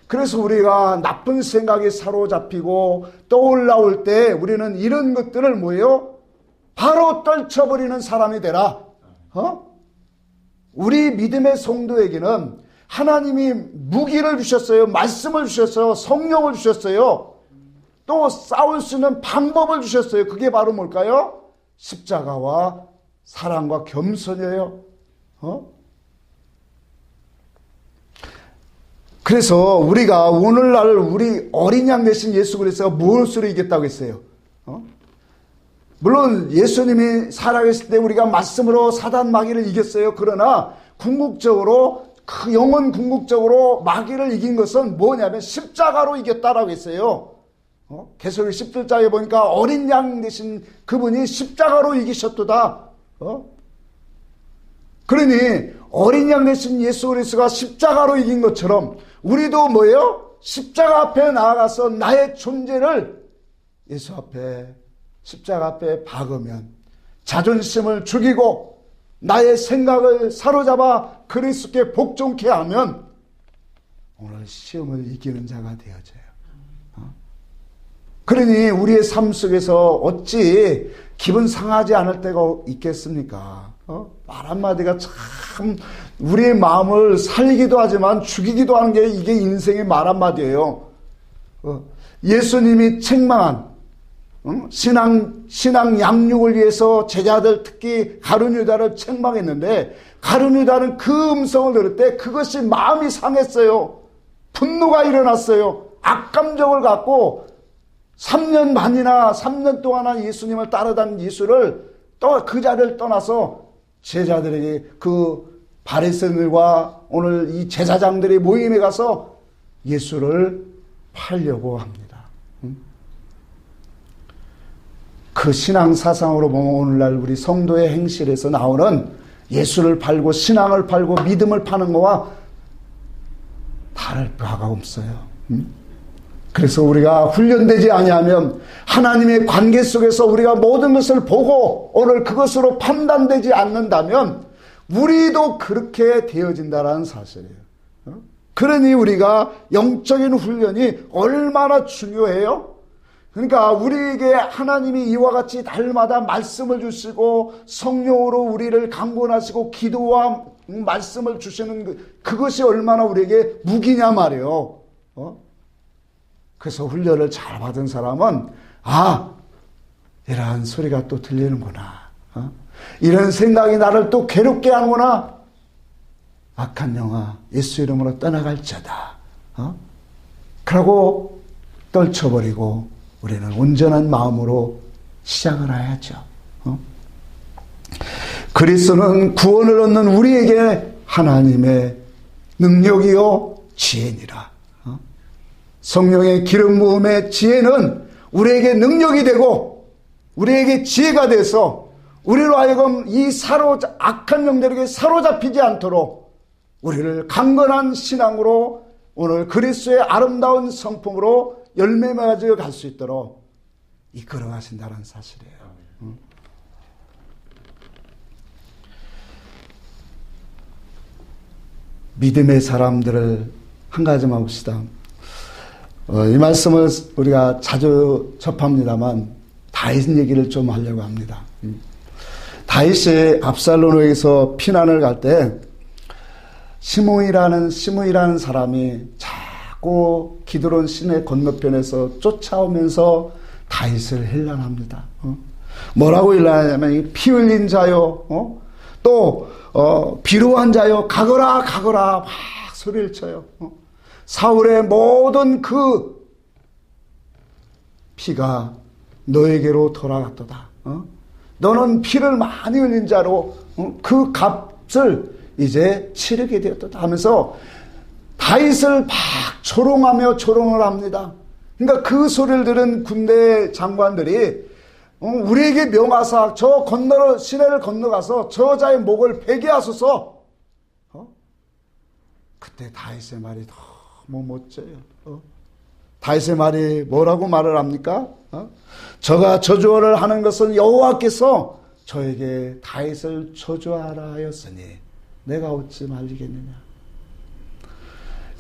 그래서 우리가 나쁜 생각이 사로잡히고 떠올라올 때 우리는 이런 것들을 뭐예요? 바로 떨쳐버리는 사람이 되라. 우리 믿음의 성도에게는 하나님이 무기를 주셨어요. 말씀을 주셨어요. 성령을 주셨어요. 또 싸울 수 있는 방법을 주셨어요. 그게 바로 뭘까요? 십자가와 사랑과 겸손이에요. 그래서 우리가 오늘날 우리 어린 양 되신 예수 그리스도가 무엇으로 이겼다고 했어요? 물론 예수님이 살아계실 때 우리가 말씀으로 사단 마귀를 이겼어요. 그러나 궁극적으로 그 영혼 궁극적으로 마귀를 이긴 것은 뭐냐면 십자가로 이겼다라고 했어요. 계속 17장에 보니까 어린 양 되신 그분이 십자가로 이기셨도다. 그러니 어린 양 되신 예수 그리스도가 십자가로 이긴 것처럼 우리도 뭐예요? 십자가 앞에 나아가서 나의 존재를 예수 앞에 십자가 앞에 박으면 자존심을 죽이고 나의 생각을 사로잡아 그리스도께 복종케 하면 오늘 시험을 이기는 자가 되어져요. 그러니 우리의 삶 속에서 어찌 기분 상하지 않을 때가 있겠습니까? 말 한마디가 참 우리의 마음을 살리기도 하지만 죽이기도 하는 게 이게 인생의 말 한마디예요. 예수님이 책망한 신앙 양육을 위해서 제자들 특히 가룟 유다를 책망했는데 가룟 유다는 그 음성을 들을 때 그것이 마음이 상했어요. 분노가 일어났어요. 악감정을 갖고 3년 동안 예수님을 따르던 예수를 또 그 자리를 떠나서 제자들에게 그 바리새인들과 오늘 이 제사장들의 모임에 가서 예수를 팔려고 합니다. 그 신앙 사상으로 보면 오늘날 우리 성도의 행실에서 나오는 예수를 팔고 신앙을 팔고 믿음을 파는 거와 다를 바가 없어요. 그래서 우리가 훈련되지 아니하면 하나님의 관계 속에서 우리가 모든 것을 보고 오늘 그것으로 판단되지 않는다면 우리도 그렇게 되어진다는 사실이에요. 그러니 우리가 영적인 훈련이 얼마나 중요해요? 그러니까 우리에게 하나님이 이와 같이 달마다 말씀을 주시고 성령으로 우리를 강권하시고 기도와 말씀을 주시는 그것이 얼마나 우리에게 무기냐 말이에요. 그래서 훈련을 잘 받은 사람은 이러한 소리가 또 들리는구나. 이런 생각이 나를 또 괴롭게 하는구나. 악한 영아 예수 이름으로 떠나갈지어다. 그러고 떨쳐버리고 우리는 온전한 마음으로 시작을 해야죠. 그리스도는 구원을 얻는 우리에게 하나님의 능력이요 지혜니라. 성령의 기름 부음의 지혜는 우리에게 능력이 되고 우리에게 지혜가 돼서 우리로 하여금 이 악한 영들에게 사로잡히지 않도록 우리를 강건한 신앙으로 오늘 그리스도의 아름다운 성품으로 열매 맺어 갈 수 있도록 이끌어 가신다는 사실이에요. 믿음의 사람들을 한 가지만 봅시다. 이 말씀을 우리가 자주 접합니다만 다윗 얘기를 좀 하려고 합니다. 다윗이 압살롬에게서 피난을 갈 때 시므이라는 사람이 자꾸 기드론 시내 건너편에서 쫓아오면서 다윗을 헬란합니다. 뭐라고 헬란하냐면 피 흘린 자요, 또 비루한 자요, 가거라 막 소리를 쳐요. 사울의 모든 그 피가 너에게로 돌아갔도다. 너는 피를 많이 흘린 자로 그 값을 이제 치르게 되었다 하면서 다윗을 막 조롱을 합니다. 그러니까 그 소리를 들은 군대 장관들이 우리에게 명하사 시내를 건너가서 저자의 목을 베게 하소서. 그때 다윗의 말이 너무 멋져요. 다윗의 말이 뭐라고 말을 합니까? 저가 저주를 하는 것은 여호와께서 저에게 다윗을 저주하라 하였으니 내가 어찌 말리겠느냐.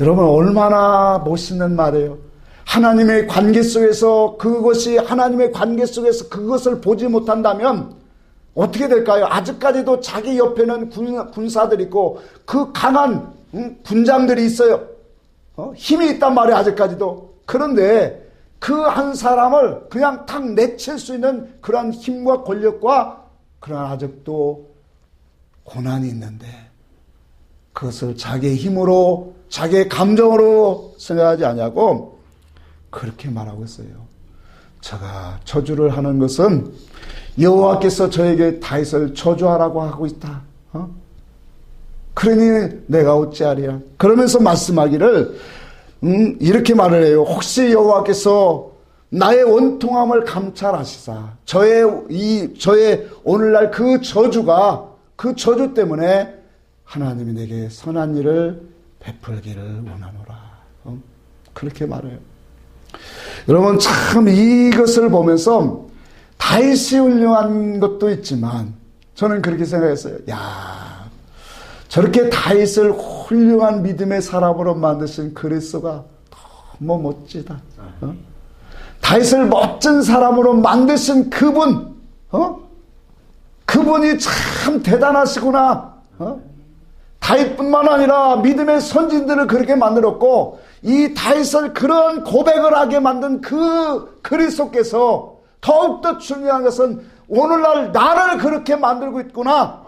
여러분 얼마나 멋있는 말이에요. 하나님의 관계 속에서 그것을 보지 못한다면 어떻게 될까요? 아직까지도 자기 옆에는 군사들이 있고 그 강한 군장들이 있어요. 힘이 있단 말이에요. 아직까지도. 그런데 그 한 사람을 그냥 탁 내칠 수 있는 그러한 힘과 권력과 그러나 아직도 고난이 있는데 그것을 자기의 힘으로 자기의 감정으로 생각하지 않냐고 그렇게 말하고 있어요. 제가 저주를 하는 것은 여호와께서 저에게 다윗을 저주하라고 하고 있다. 그러니 내가 어찌하리라. 그러면서 말씀하기를 이렇게 말을 해요. 혹시 여호와께서 나의 원통함을 감찰하시사 저의 오늘날 그 저주 때문에 하나님이 내게 선한 일을 베풀기를 원하노라. 그렇게 말해요. 여러분 참 이것을 보면서 다윗이 훌륭한 것도 있지만 저는 그렇게 생각했어요. 야, 저렇게 다윗을 훌륭한 믿음의 사람으로 만드신 그리스도가 너무 멋지다. 다윗을 멋진 사람으로 만드신 그분, 그분이 참 대단하시구나. 다윗뿐만 아니라 믿음의 선진들을 그렇게 만들었고 이 다윗을 그런 고백을 하게 만든 그 그리스도께서 더욱더 중요한 것은 오늘날 나를 그렇게 만들고 있구나.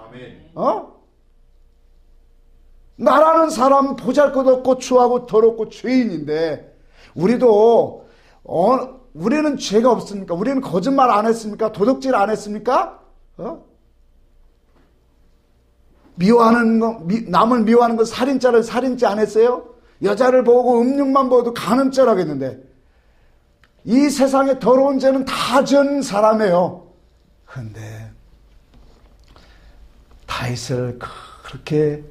나라는 사람 보잘것없고 추하고 더럽고 죄인인데 우리는 죄가 없습니까? 우리는 거짓말 안 했습니까? 도둑질 안 했습니까? 남을 미워하는 건 살인죄 안 했어요? 여자를 보고 음흉만 보고도 간음죄를 하겠는데 이 세상에 더러운 죄는 다 지은 사람이에요. 그런데 다윗을 그렇게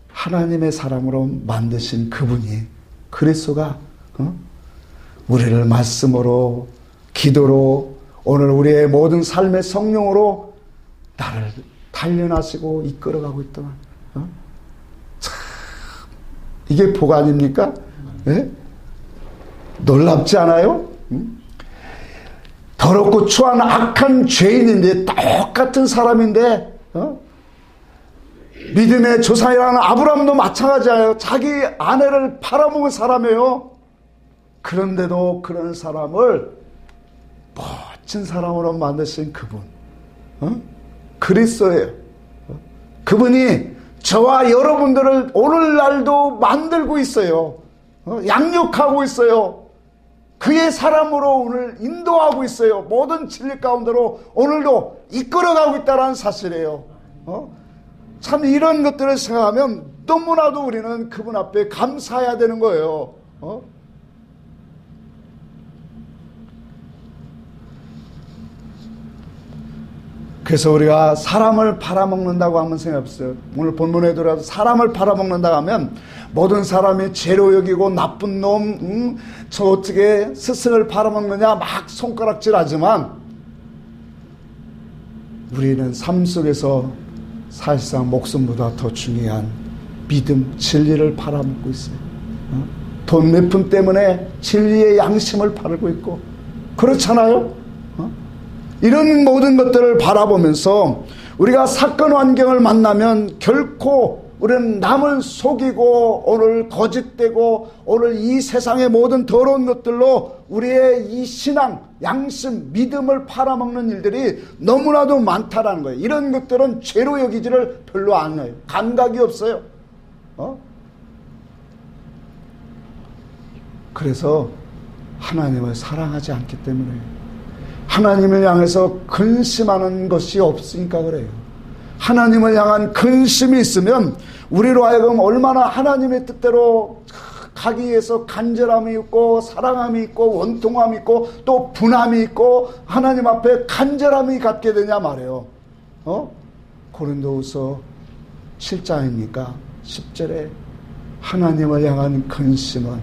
하나님의 사람으로 만드신 그분이 그리스도가 우리를 말씀으로 기도로 오늘 우리의 모든 삶의 성령으로 나를 단련하시고 이끌어가고 있더만. 참 이게 복 아닙니까? 네? 놀랍지 않아요? 더럽고 추한 악한 죄인인데 똑같은 사람인데 믿음의 조상이라는 아브라함도 마찬가지예요. 자기 아내를 팔아먹은 사람이에요. 그런데도 그런 사람을 멋진 사람으로 만드신 그분 그리스도예요. 그분이 저와 여러분들을 오늘날도 만들고 있어요. 양육하고 있어요. 그의 사람으로 오늘 인도하고 있어요. 모든 진리 가운데로 오늘도 이끌어가고 있다는 사실이에요. 참 이런 것들을 생각하면 너무나도 우리는 그분 앞에 감사해야 되는 거예요. 그래서 우리가 사람을 팔아먹는다고 한번 생각해보세요. 오늘 본문에 들어가서 사람을 팔아먹는다고 하면 모든 사람이 죄로 여기고 나쁜 놈, 저 어떻게 스승을 팔아먹느냐 막 손가락질하지만 우리는 삶 속에서 사실상 목숨보다 더 중요한 믿음, 진리를 팔아먹고 있어요. 돈 몇 푼 때문에 진리의 양심을 팔고 있고 그렇잖아요. 이런 모든 것들을 바라보면서 우리가 사건 환경을 만나면 결코 우리는 남을 속이고 오늘 거짓되고 오늘 이 세상의 모든 더러운 것들로 우리의 이 신앙, 양심, 믿음을 팔아먹는 일들이 너무나도 많다라는 거예요. 이런 것들은 죄로 여기지를 별로 안 해요. 감각이 없어요. 그래서 하나님을 사랑하지 않기 때문에 하나님을 향해서 근심하는 것이 없으니까 그래요. 하나님을 향한 근심이 있으면 우리로 하여금 얼마나 하나님의 뜻대로 가기 위해서 간절함이 있고 사랑함이 있고 원통함이 있고 또 분함이 있고 하나님 앞에 간절함이 갖게 되냐 말이에요. 고린도후서 7장입니까? 10절에 하나님을 향한 근심은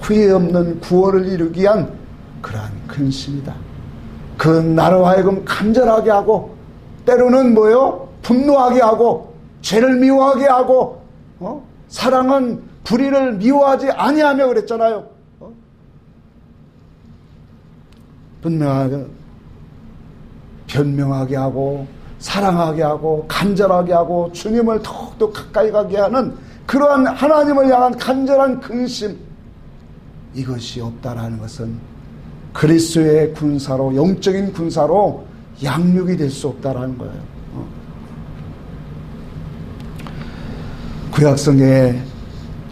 후회 없는 구원을 이루기 위한 그러한 근심이다. 그 나로 하여금 간절하게 하고 때로는 뭐요? 분노하게 하고 죄를 미워하게 하고 사랑은 불의를 미워하지 아니하며 그랬잖아요. 분명하게 변명하게 하고 사랑하게 하고 간절하게 하고 주님을 더욱더 가까이 가게 하는 그러한 하나님을 향한 간절한 근심, 이것이 없다라는 것은 그리스도의 군사로, 영적인 군사로 양육이 될 수 없다라는 거예요. 구약성경에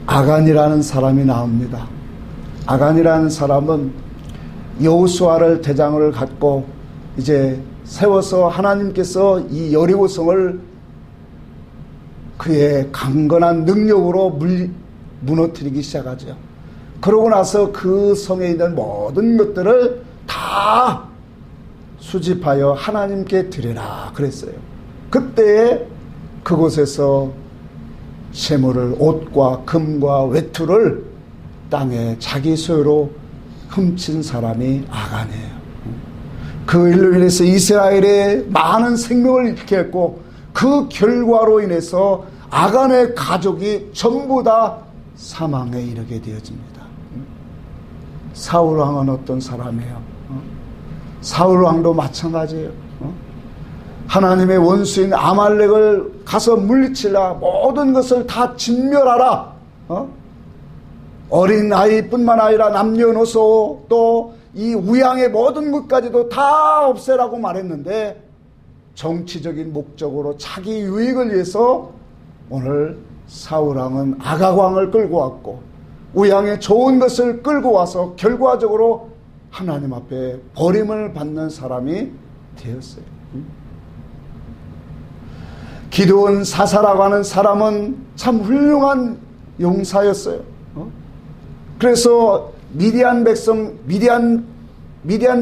아간이라는 사람이 나옵니다. 아간이라는 사람은 여호수아를 대장을 갖고 이제 세워서 하나님께서 이 여리고성을 그의 강건한 능력으로 무너뜨리기 시작하죠. 그러고 나서 그 성에 있는 모든 것들을 다 수집하여 하나님께 드리라 그랬어요. 그때 그곳에서 재물을, 옷과 금과 외투를 땅에 자기 소유로 훔친 사람이 아간이에요. 그 일로 인해서 이스라엘의 많은 생명을 잃게 했고 그 결과로 인해서 아간의 가족이 전부 다 사망에 이르게 되어집니다. 사울 왕은 어떤 사람이에요? 사울 왕도 마찬가지예요. 하나님의 원수인 아말렉을 가서 물리치라, 모든 것을 다 진멸하라. 어린 아이뿐만 아니라 남녀노소 또 이 우양의 모든 것까지도 다 없애라고 말했는데 정치적인 목적으로 자기 유익을 위해서 오늘 사울 왕은 아각 왕을 끌고 왔고 우양의 좋은 것을 끌고 와서 결과적으로 하나님 앞에 버림을 받는 사람이 되었어요. 기드온 사사라고 하는 사람은 참 훌륭한 용사였어요. 그래서 미디안 백성, 미디안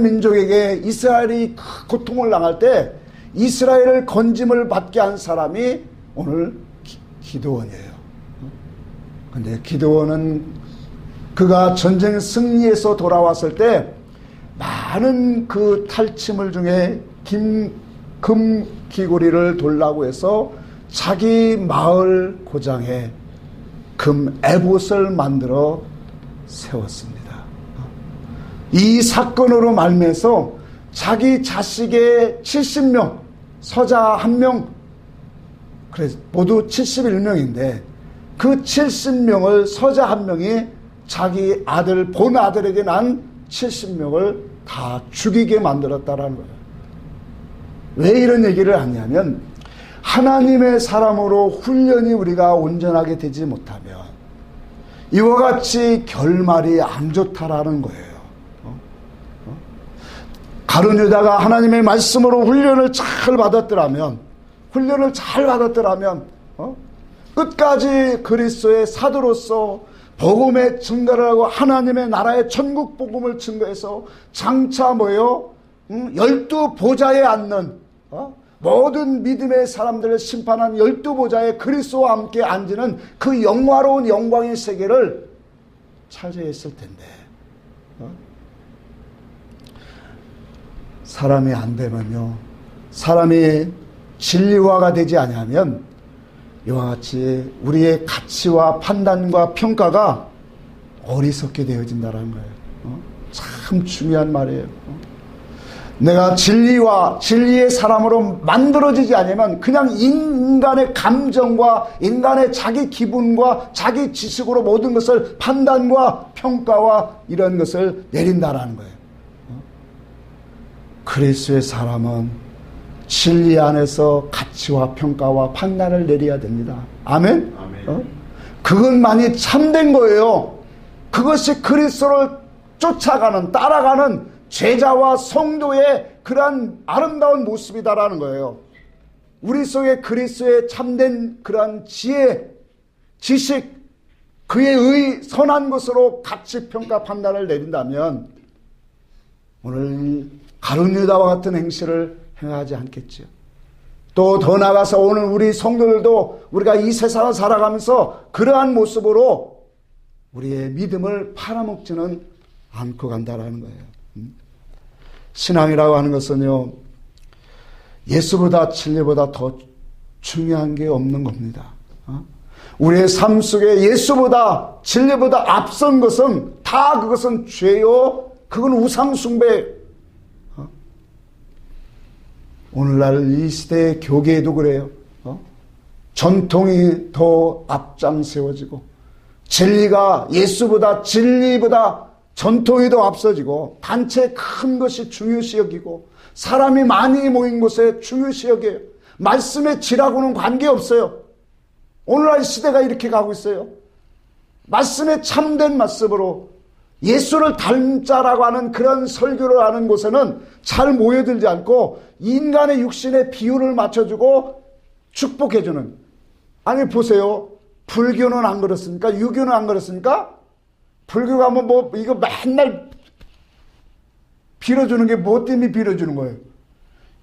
민족에게 이스라엘이 고통을 당할 때 이스라엘을 건짐을 받게 한 사람이 오늘 기드온이에요. 근데 기드온은 그가 전쟁 승리해서 돌아왔을 때 많은 그 탈취물 중에 금귀고리를 돌라고 해서 자기 마을 고장에 금 에봇을 만들어 세웠습니다. 이 사건으로 말미암아서 자기 자식의 70명, 서자 1명, 그래서 모두 71명인데 그 70명을 서자 1명이 자기 아들, 본 아들에게 난 70명을 다 죽이게 만들었다라는 거예요. 왜 이런 얘기를 하냐면 하나님의 사람으로 훈련이 우리가 온전하게 되지 못하면 이와 같이 결말이 안 좋다라는 거예요. 가룟 유다가 하나님의 말씀으로 훈련을 잘 받았더라면 끝까지 그리스도의 사도로서 복음의 증거를 하고 하나님의 나라의 천국 복음을 증거해서 장차 12보좌에 앉는 모든 믿음의 사람들을 심판한 12보좌에 그리스도와 함께 앉는 그 영화로운 영광의 세계를 차지했을 텐데 사람이 안 되면요, 사람이 진리화가 되지 않으면 이와 같이 우리의 가치와 판단과 평가가 어리석게 되어진다는 거예요. 참 중요한 말이에요. 내가 진리의 사람으로 만들어지지 않으면 그냥 인간의 감정과 인간의 자기 기분과 자기 지식으로 모든 것을 판단과 평가와 이런 것을 내린다라는 거예요. 그리스도의 사람은 진리 안에서 가치와 평가와 판단을 내려야 됩니다. 아멘? 그것만이 참된 거예요. 그것이 그리스도를 쫓아가는, 따라가는 제자와 성도의 그러한 아름다운 모습이다라는 거예요. 우리 속에 그리스도의 참된 그러한 지혜, 지식, 그의 선한 것으로 가치, 평가, 판단을 내린다면 오늘 가룟 유다와 같은 행실을 행하지 않겠죠. 또 더 나아가서 오늘 우리 성도들도 우리가 이 세상을 살아가면서 그러한 모습으로 우리의 믿음을 팔아먹지는 않고 간다라는 거예요. 신앙이라고 하는 것은요, 예수보다 진리보다 더 중요한 게 없는 겁니다. 우리의 삶 속에 예수보다 진리보다 앞선 것은 다 그것은 죄요, 그건 우상숭배. 오늘날 이 시대의 교계에도 그래요. 전통이 더 앞장 세워지고 진리가 예수보다 진리보다 전통이 더 앞서지고 단체 큰 것이 중요시 여기고 사람이 많이 모인 곳에 중요시 여겨요. 말씀의 질하고는 관계없어요. 오늘날 시대가 이렇게 가고 있어요. 말씀의 참된 말씀으로 예수를 닮자라고 하는 그런 설교를 하는 곳에는 잘 모여들지 않고 인간의 육신의 비율을 맞춰주고 축복해주는. 아니 보세요. 불교는 안 그렇습니까? 유교는 안 그렇습니까? 불교 가면 이거 맨날 빌어주는 게 뭐 때문에 빌어주는 거예요?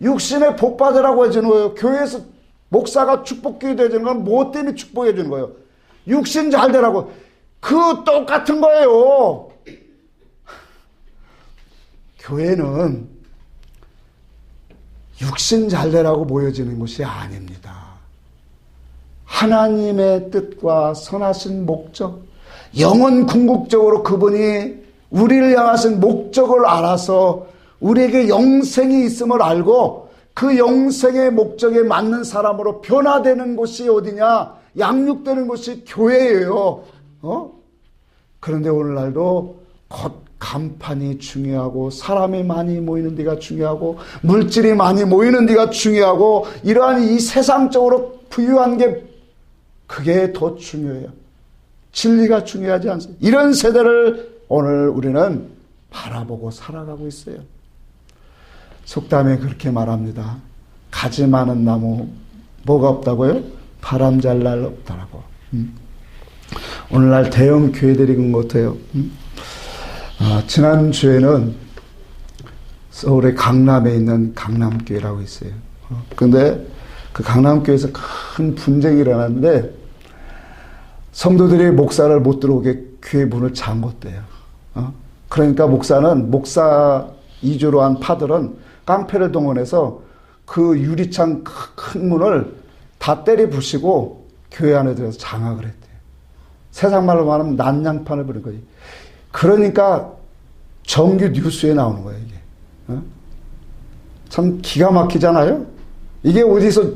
육신의 복 받으라고 해주는 거예요. 교회에서 목사가 축복기도 해주는 건 뭐 때문에 축복해 주는 거예요? 육신 잘 되라고. 그 똑같은 거예요. 교회는 육신 잘 되라고 모여지는 것이 아닙니다. 하나님의 뜻과 선하신 목적, 영원 궁극적으로 그분이 우리를 향하신 목적을 알아서 우리에게 영생이 있음을 알고 그 영생의 목적에 맞는 사람으로 변화되는 곳이 어디냐? 양육되는 곳이 교회예요. 그런데 오늘날도 간판이 중요하고 사람이 많이 모이는 데가 중요하고 물질이 많이 모이는 데가 중요하고 이러한 이 세상적으로 부유한 게 그게 더 중요해요. 진리가 중요하지 않습니다. 이런 세대를 오늘 우리는 바라보고 살아가고 있어요. 속담에 그렇게 말합니다. 가지 많은 나무 뭐가 없다고요? 바람 잘 날 없다라고. 오늘날 대형 교회들이 그런 것 같아요. 지난주에는 서울의 강남에 있는 강남교회라고 있어요. 근데 그 강남교회에서 큰 분쟁이 일어났는데 성도들이 목사를 못 들어오게 교회 문을 잠궜대요. 그러니까 목사 이주로 한 파들은 깡패를 동원해서 그 유리창 큰 문을 다 때려 부시고 교회 안에 들어서 장악을 했대요. 세상 말로 말하면 난장판을 부린 거지. 그러니까 정규 뉴스에 나오는 거예요, 이게. 참 기가 막히잖아요? 이게 어디서,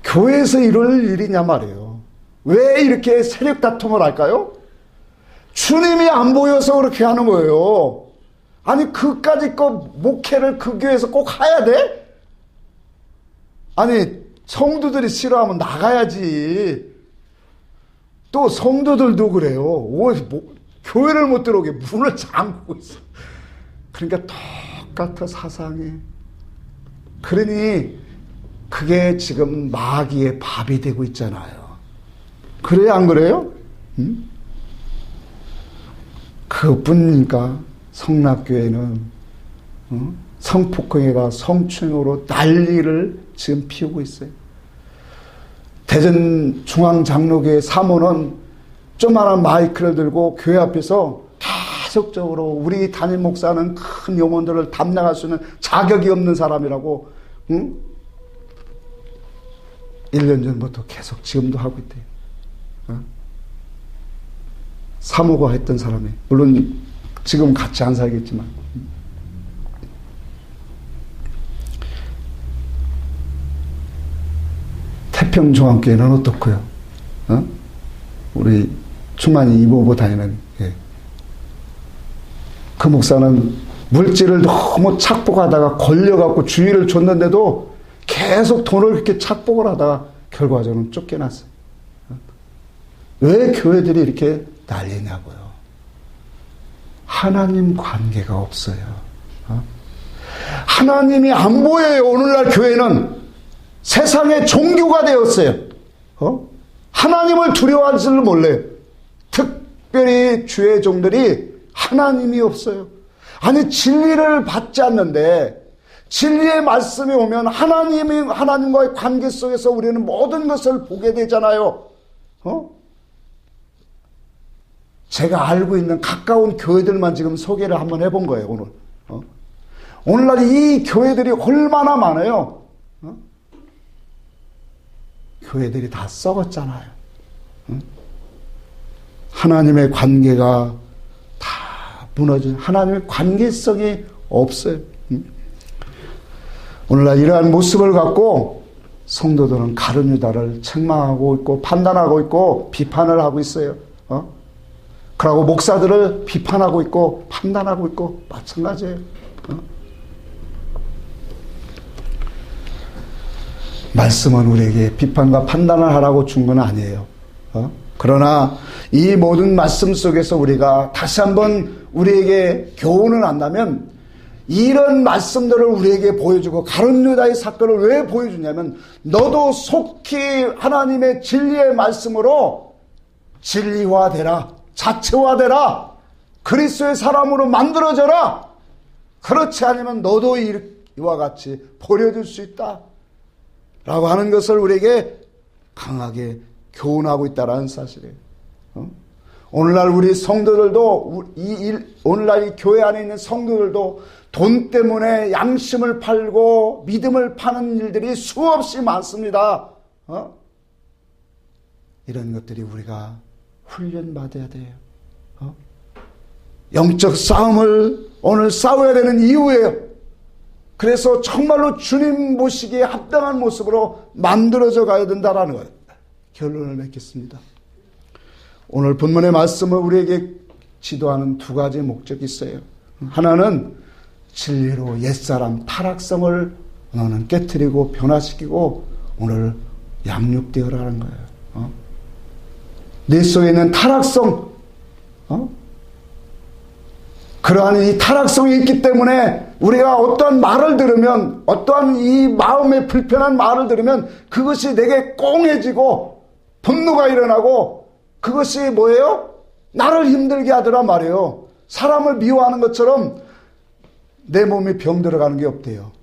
교회에서 이럴 일이냐 말이에요. 왜 이렇게 세력 다툼을 할까요? 주님이 안 보여서 그렇게 하는 거예요. 아니, 그까짓 목회를 그 교회에서 꼭 해야 돼? 아니, 성도들이 싫어하면 나가야지. 또 성도들도 그래요. 교회를 못 들어오게 문을 잠그고 있어. 그러니까 똑같아, 사상이. 그러니 그게 지금 마귀의 밥이 되고 있잖아요. 그래요, 안 그래요? 응? 그뿐이니까 성락교회는 성폭행회가 성추행으로 난리를 지금 피우고 있어요. 대전 중앙장로교회 사모는 조그마한 마이크를 들고 교회 앞에서 계속적으로 우리 담임 목사는 큰 영혼들을 담당할 수 있는 자격이 없는 사람이라고 1년 전부터 계속 지금도 하고 있대요. 사모가 했던 사람이, 물론 지금 같이 안 살겠지만. 태평중앙교회는 어떻고요? 우리 충만이 이모부 다니는, 예. 그 목사는 물질을 너무 착복하다가 걸려갖고 주의를 줬는데도 계속 돈을 그렇게 착복을 하다가 결과적으로 쫓겨났어요. 왜 교회들이 이렇게 난리냐고요? 하나님 관계가 없어요. 하나님이 안 보여요. 오늘날 교회는 세상의 종교가 되었어요. 하나님을 두려워할 줄 몰라요. 특별히 주의 종들이 하나님이 없어요. 아니, 진리를 받지 않는데 진리의 말씀이 오면 하나님과의 관계 속에서 우리는 모든 것을 보게 되잖아요. 제가 알고 있는 가까운 교회들만 지금 소개를 한번 해본 거예요, 오늘. 오늘날 이 교회들이 얼마나 많아요. 교회들이 다 썩었잖아요. 하나님의 관계가 다 무너진, 하나님의 관계성이 없어요. 오늘날 이러한 모습을 갖고 성도들은 가룟 유다를 책망하고 있고 판단하고 있고 비판을 하고 있어요. 그러고 목사들을 비판하고 있고 판단하고 있고 마찬가지예요. 말씀은 우리에게 비판과 판단을 하라고 준 건 아니에요. 그러나 이 모든 말씀 속에서 우리가 다시 한번 우리에게 교훈을 한다면, 이런 말씀들을 우리에게 보여주고 가룟 유다의 사건을 왜 보여주냐면, 너도 속히 하나님의 진리의 말씀으로 진리화되라, 자체화되라, 그리스도의 사람으로 만들어져라. 그렇지 않으면 너도 이와 같이 버려질 수 있다 라고 하는 것을 우리에게 강하게 교훈하고 있다는 사실이에요. 오늘날 우리 성도들도, 오늘날 이 교회 안에 있는 성도들도 돈 때문에 양심을 팔고 믿음을 파는 일들이 수없이 많습니다. 이런 것들이 우리가 훈련받아야 돼요. 영적 싸움을 오늘 싸워야 되는 이유예요. 그래서 정말로 주님 보시기에 합당한 모습으로 만들어져 가야 된다는 거예요. 결론을 맺겠습니다. 오늘 본문의 말씀은 우리에게 지도하는 두 가지 목적이 있어요. 하나는 진리로 옛사람 타락성을 너는 깨트리고 변화시키고 오늘 양육되어라는 거예요. 내 속에 있는 타락성, 그러한 이 타락성이 있기 때문에 우리가 어떠한 말을 들으면, 어떠한 이 마음에 불편한 말을 들으면 그것이 내게 꽁해지고 분노가 일어나고, 그것이 뭐예요? 나를 힘들게 하더란 말이에요. 사람을 미워하는 것처럼 내 몸이 병들어가는 게 없대요.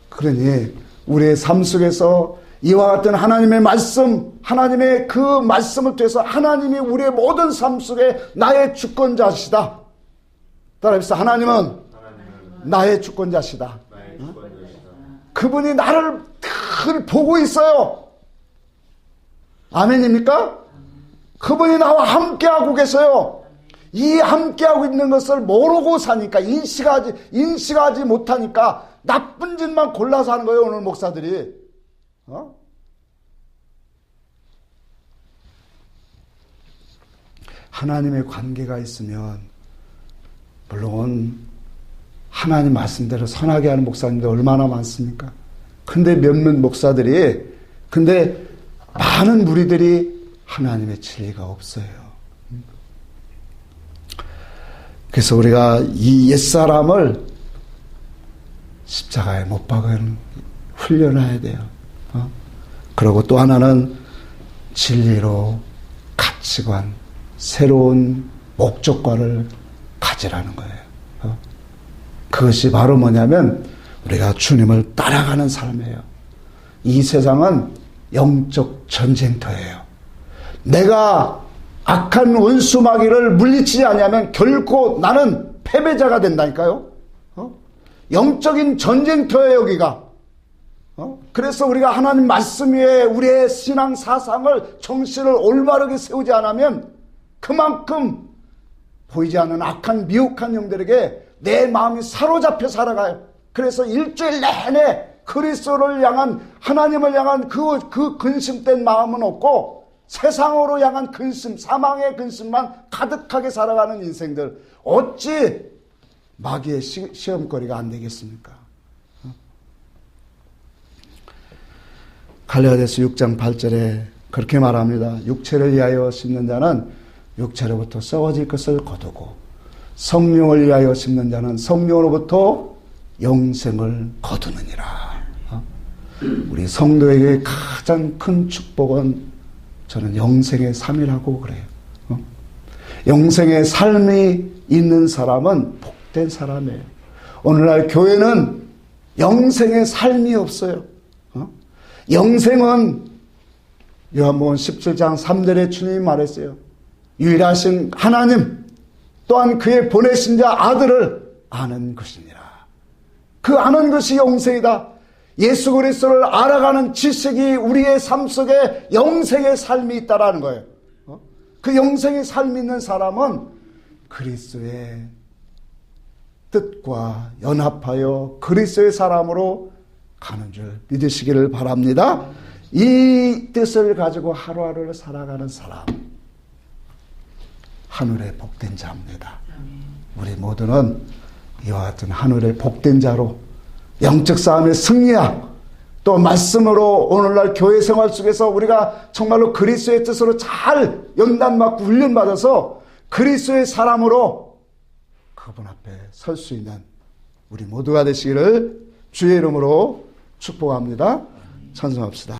그러니 우리의 삶 속에서 이와 같은 하나님의 말씀, 하나님의 그 말씀을 통해서 하나님이 우리의 모든 삶 속에 나의 주권자시다. 따라합시다. 하나님은 나의 주권자시다. 그분이 나를 늘 보고 있어요. 아멘입니까? 그분이 나와 함께하고 계세요. 이 함께하고 있는 것을 모르고 사니까, 인식하지 못하니까 나쁜 짓만 골라서 하는 거예요, 오늘 목사들이. 하나님의 관계가 있으면, 물론 하나님 말씀대로 선하게 하는 목사님들 얼마나 많습니까? 근데 몇몇 목사들이, 많은 무리들이 하나님의 진리가 없어요. 그래서 우리가 이 옛사람을 십자가에 못 박은 훈련해야 돼요. 그리고 또 하나는 진리로 가치관, 새로운 목적과를 가지라는 거예요. 그것이 바로 뭐냐면 우리가 주님을 따라가는 삶이에요. 이 세상은 영적 전쟁터예요. 내가 악한 원수 마귀를 물리치지 않으면 결코 나는 패배자가 된다니까요. 영적인 전쟁터예요, 여기가. 그래서 우리가 하나님 말씀 위에 우리의 신앙 사상을 정신을 올바르게 세우지 않으면 그만큼 보이지 않는 악한 미혹한 영들에게 내 마음이 사로잡혀 살아가요. 그래서 일주일 내내 그리스도를 향한 하나님을 향한 그 근심된 마음은 없고 세상으로 향한 근심, 사망의 근심만 가득하게 살아가는 인생들, 어찌 마귀의 시험거리가 안 되겠습니까? 갈라디아서 6장 8절에 그렇게 말합니다. 육체를 위하여 심는 자는 육체로부터 썩어질 것을 거두고 성령을 위하여 심는 자는 성령으로부터 영생을 거두느니라. 우리 성도에게 가장 큰 축복은 저는 영생의 삶이라고 그래요. 영생의 삶이 있는 사람은 복된 사람이에요. 오늘날 교회는 영생의 삶이 없어요. 영생은 요한복음 17장 3절에 주님이 말했어요. 유일하신 하나님 또한 그의 보내신 자 아들을 아는 것이니라. 그 아는 것이 영생이다. 예수 그리스도를 알아가는 지식이 우리의 삶 속에 영생의 삶이 있다라는 거예요. 그 영생의 삶이 있는 사람은 그리스도의 뜻과 연합하여 그리스도의 사람으로 가는 줄 믿으시기를 바랍니다. 이 뜻을 가지고 하루하루를 살아가는 사람, 하늘의 복된 자입니다. 우리 모두는 이와 같은 하늘의 복된 자로 영적 싸움에 승리하고 또 말씀으로 오늘날 교회 생활 속에서 우리가 정말로 그리스도의 뜻으로 잘 연단받고 훈련받아서 그리스도의 사람으로 그분 앞에 설 수 있는 우리 모두가 되시기를 주의 이름으로 축복합니다. 찬송합시다.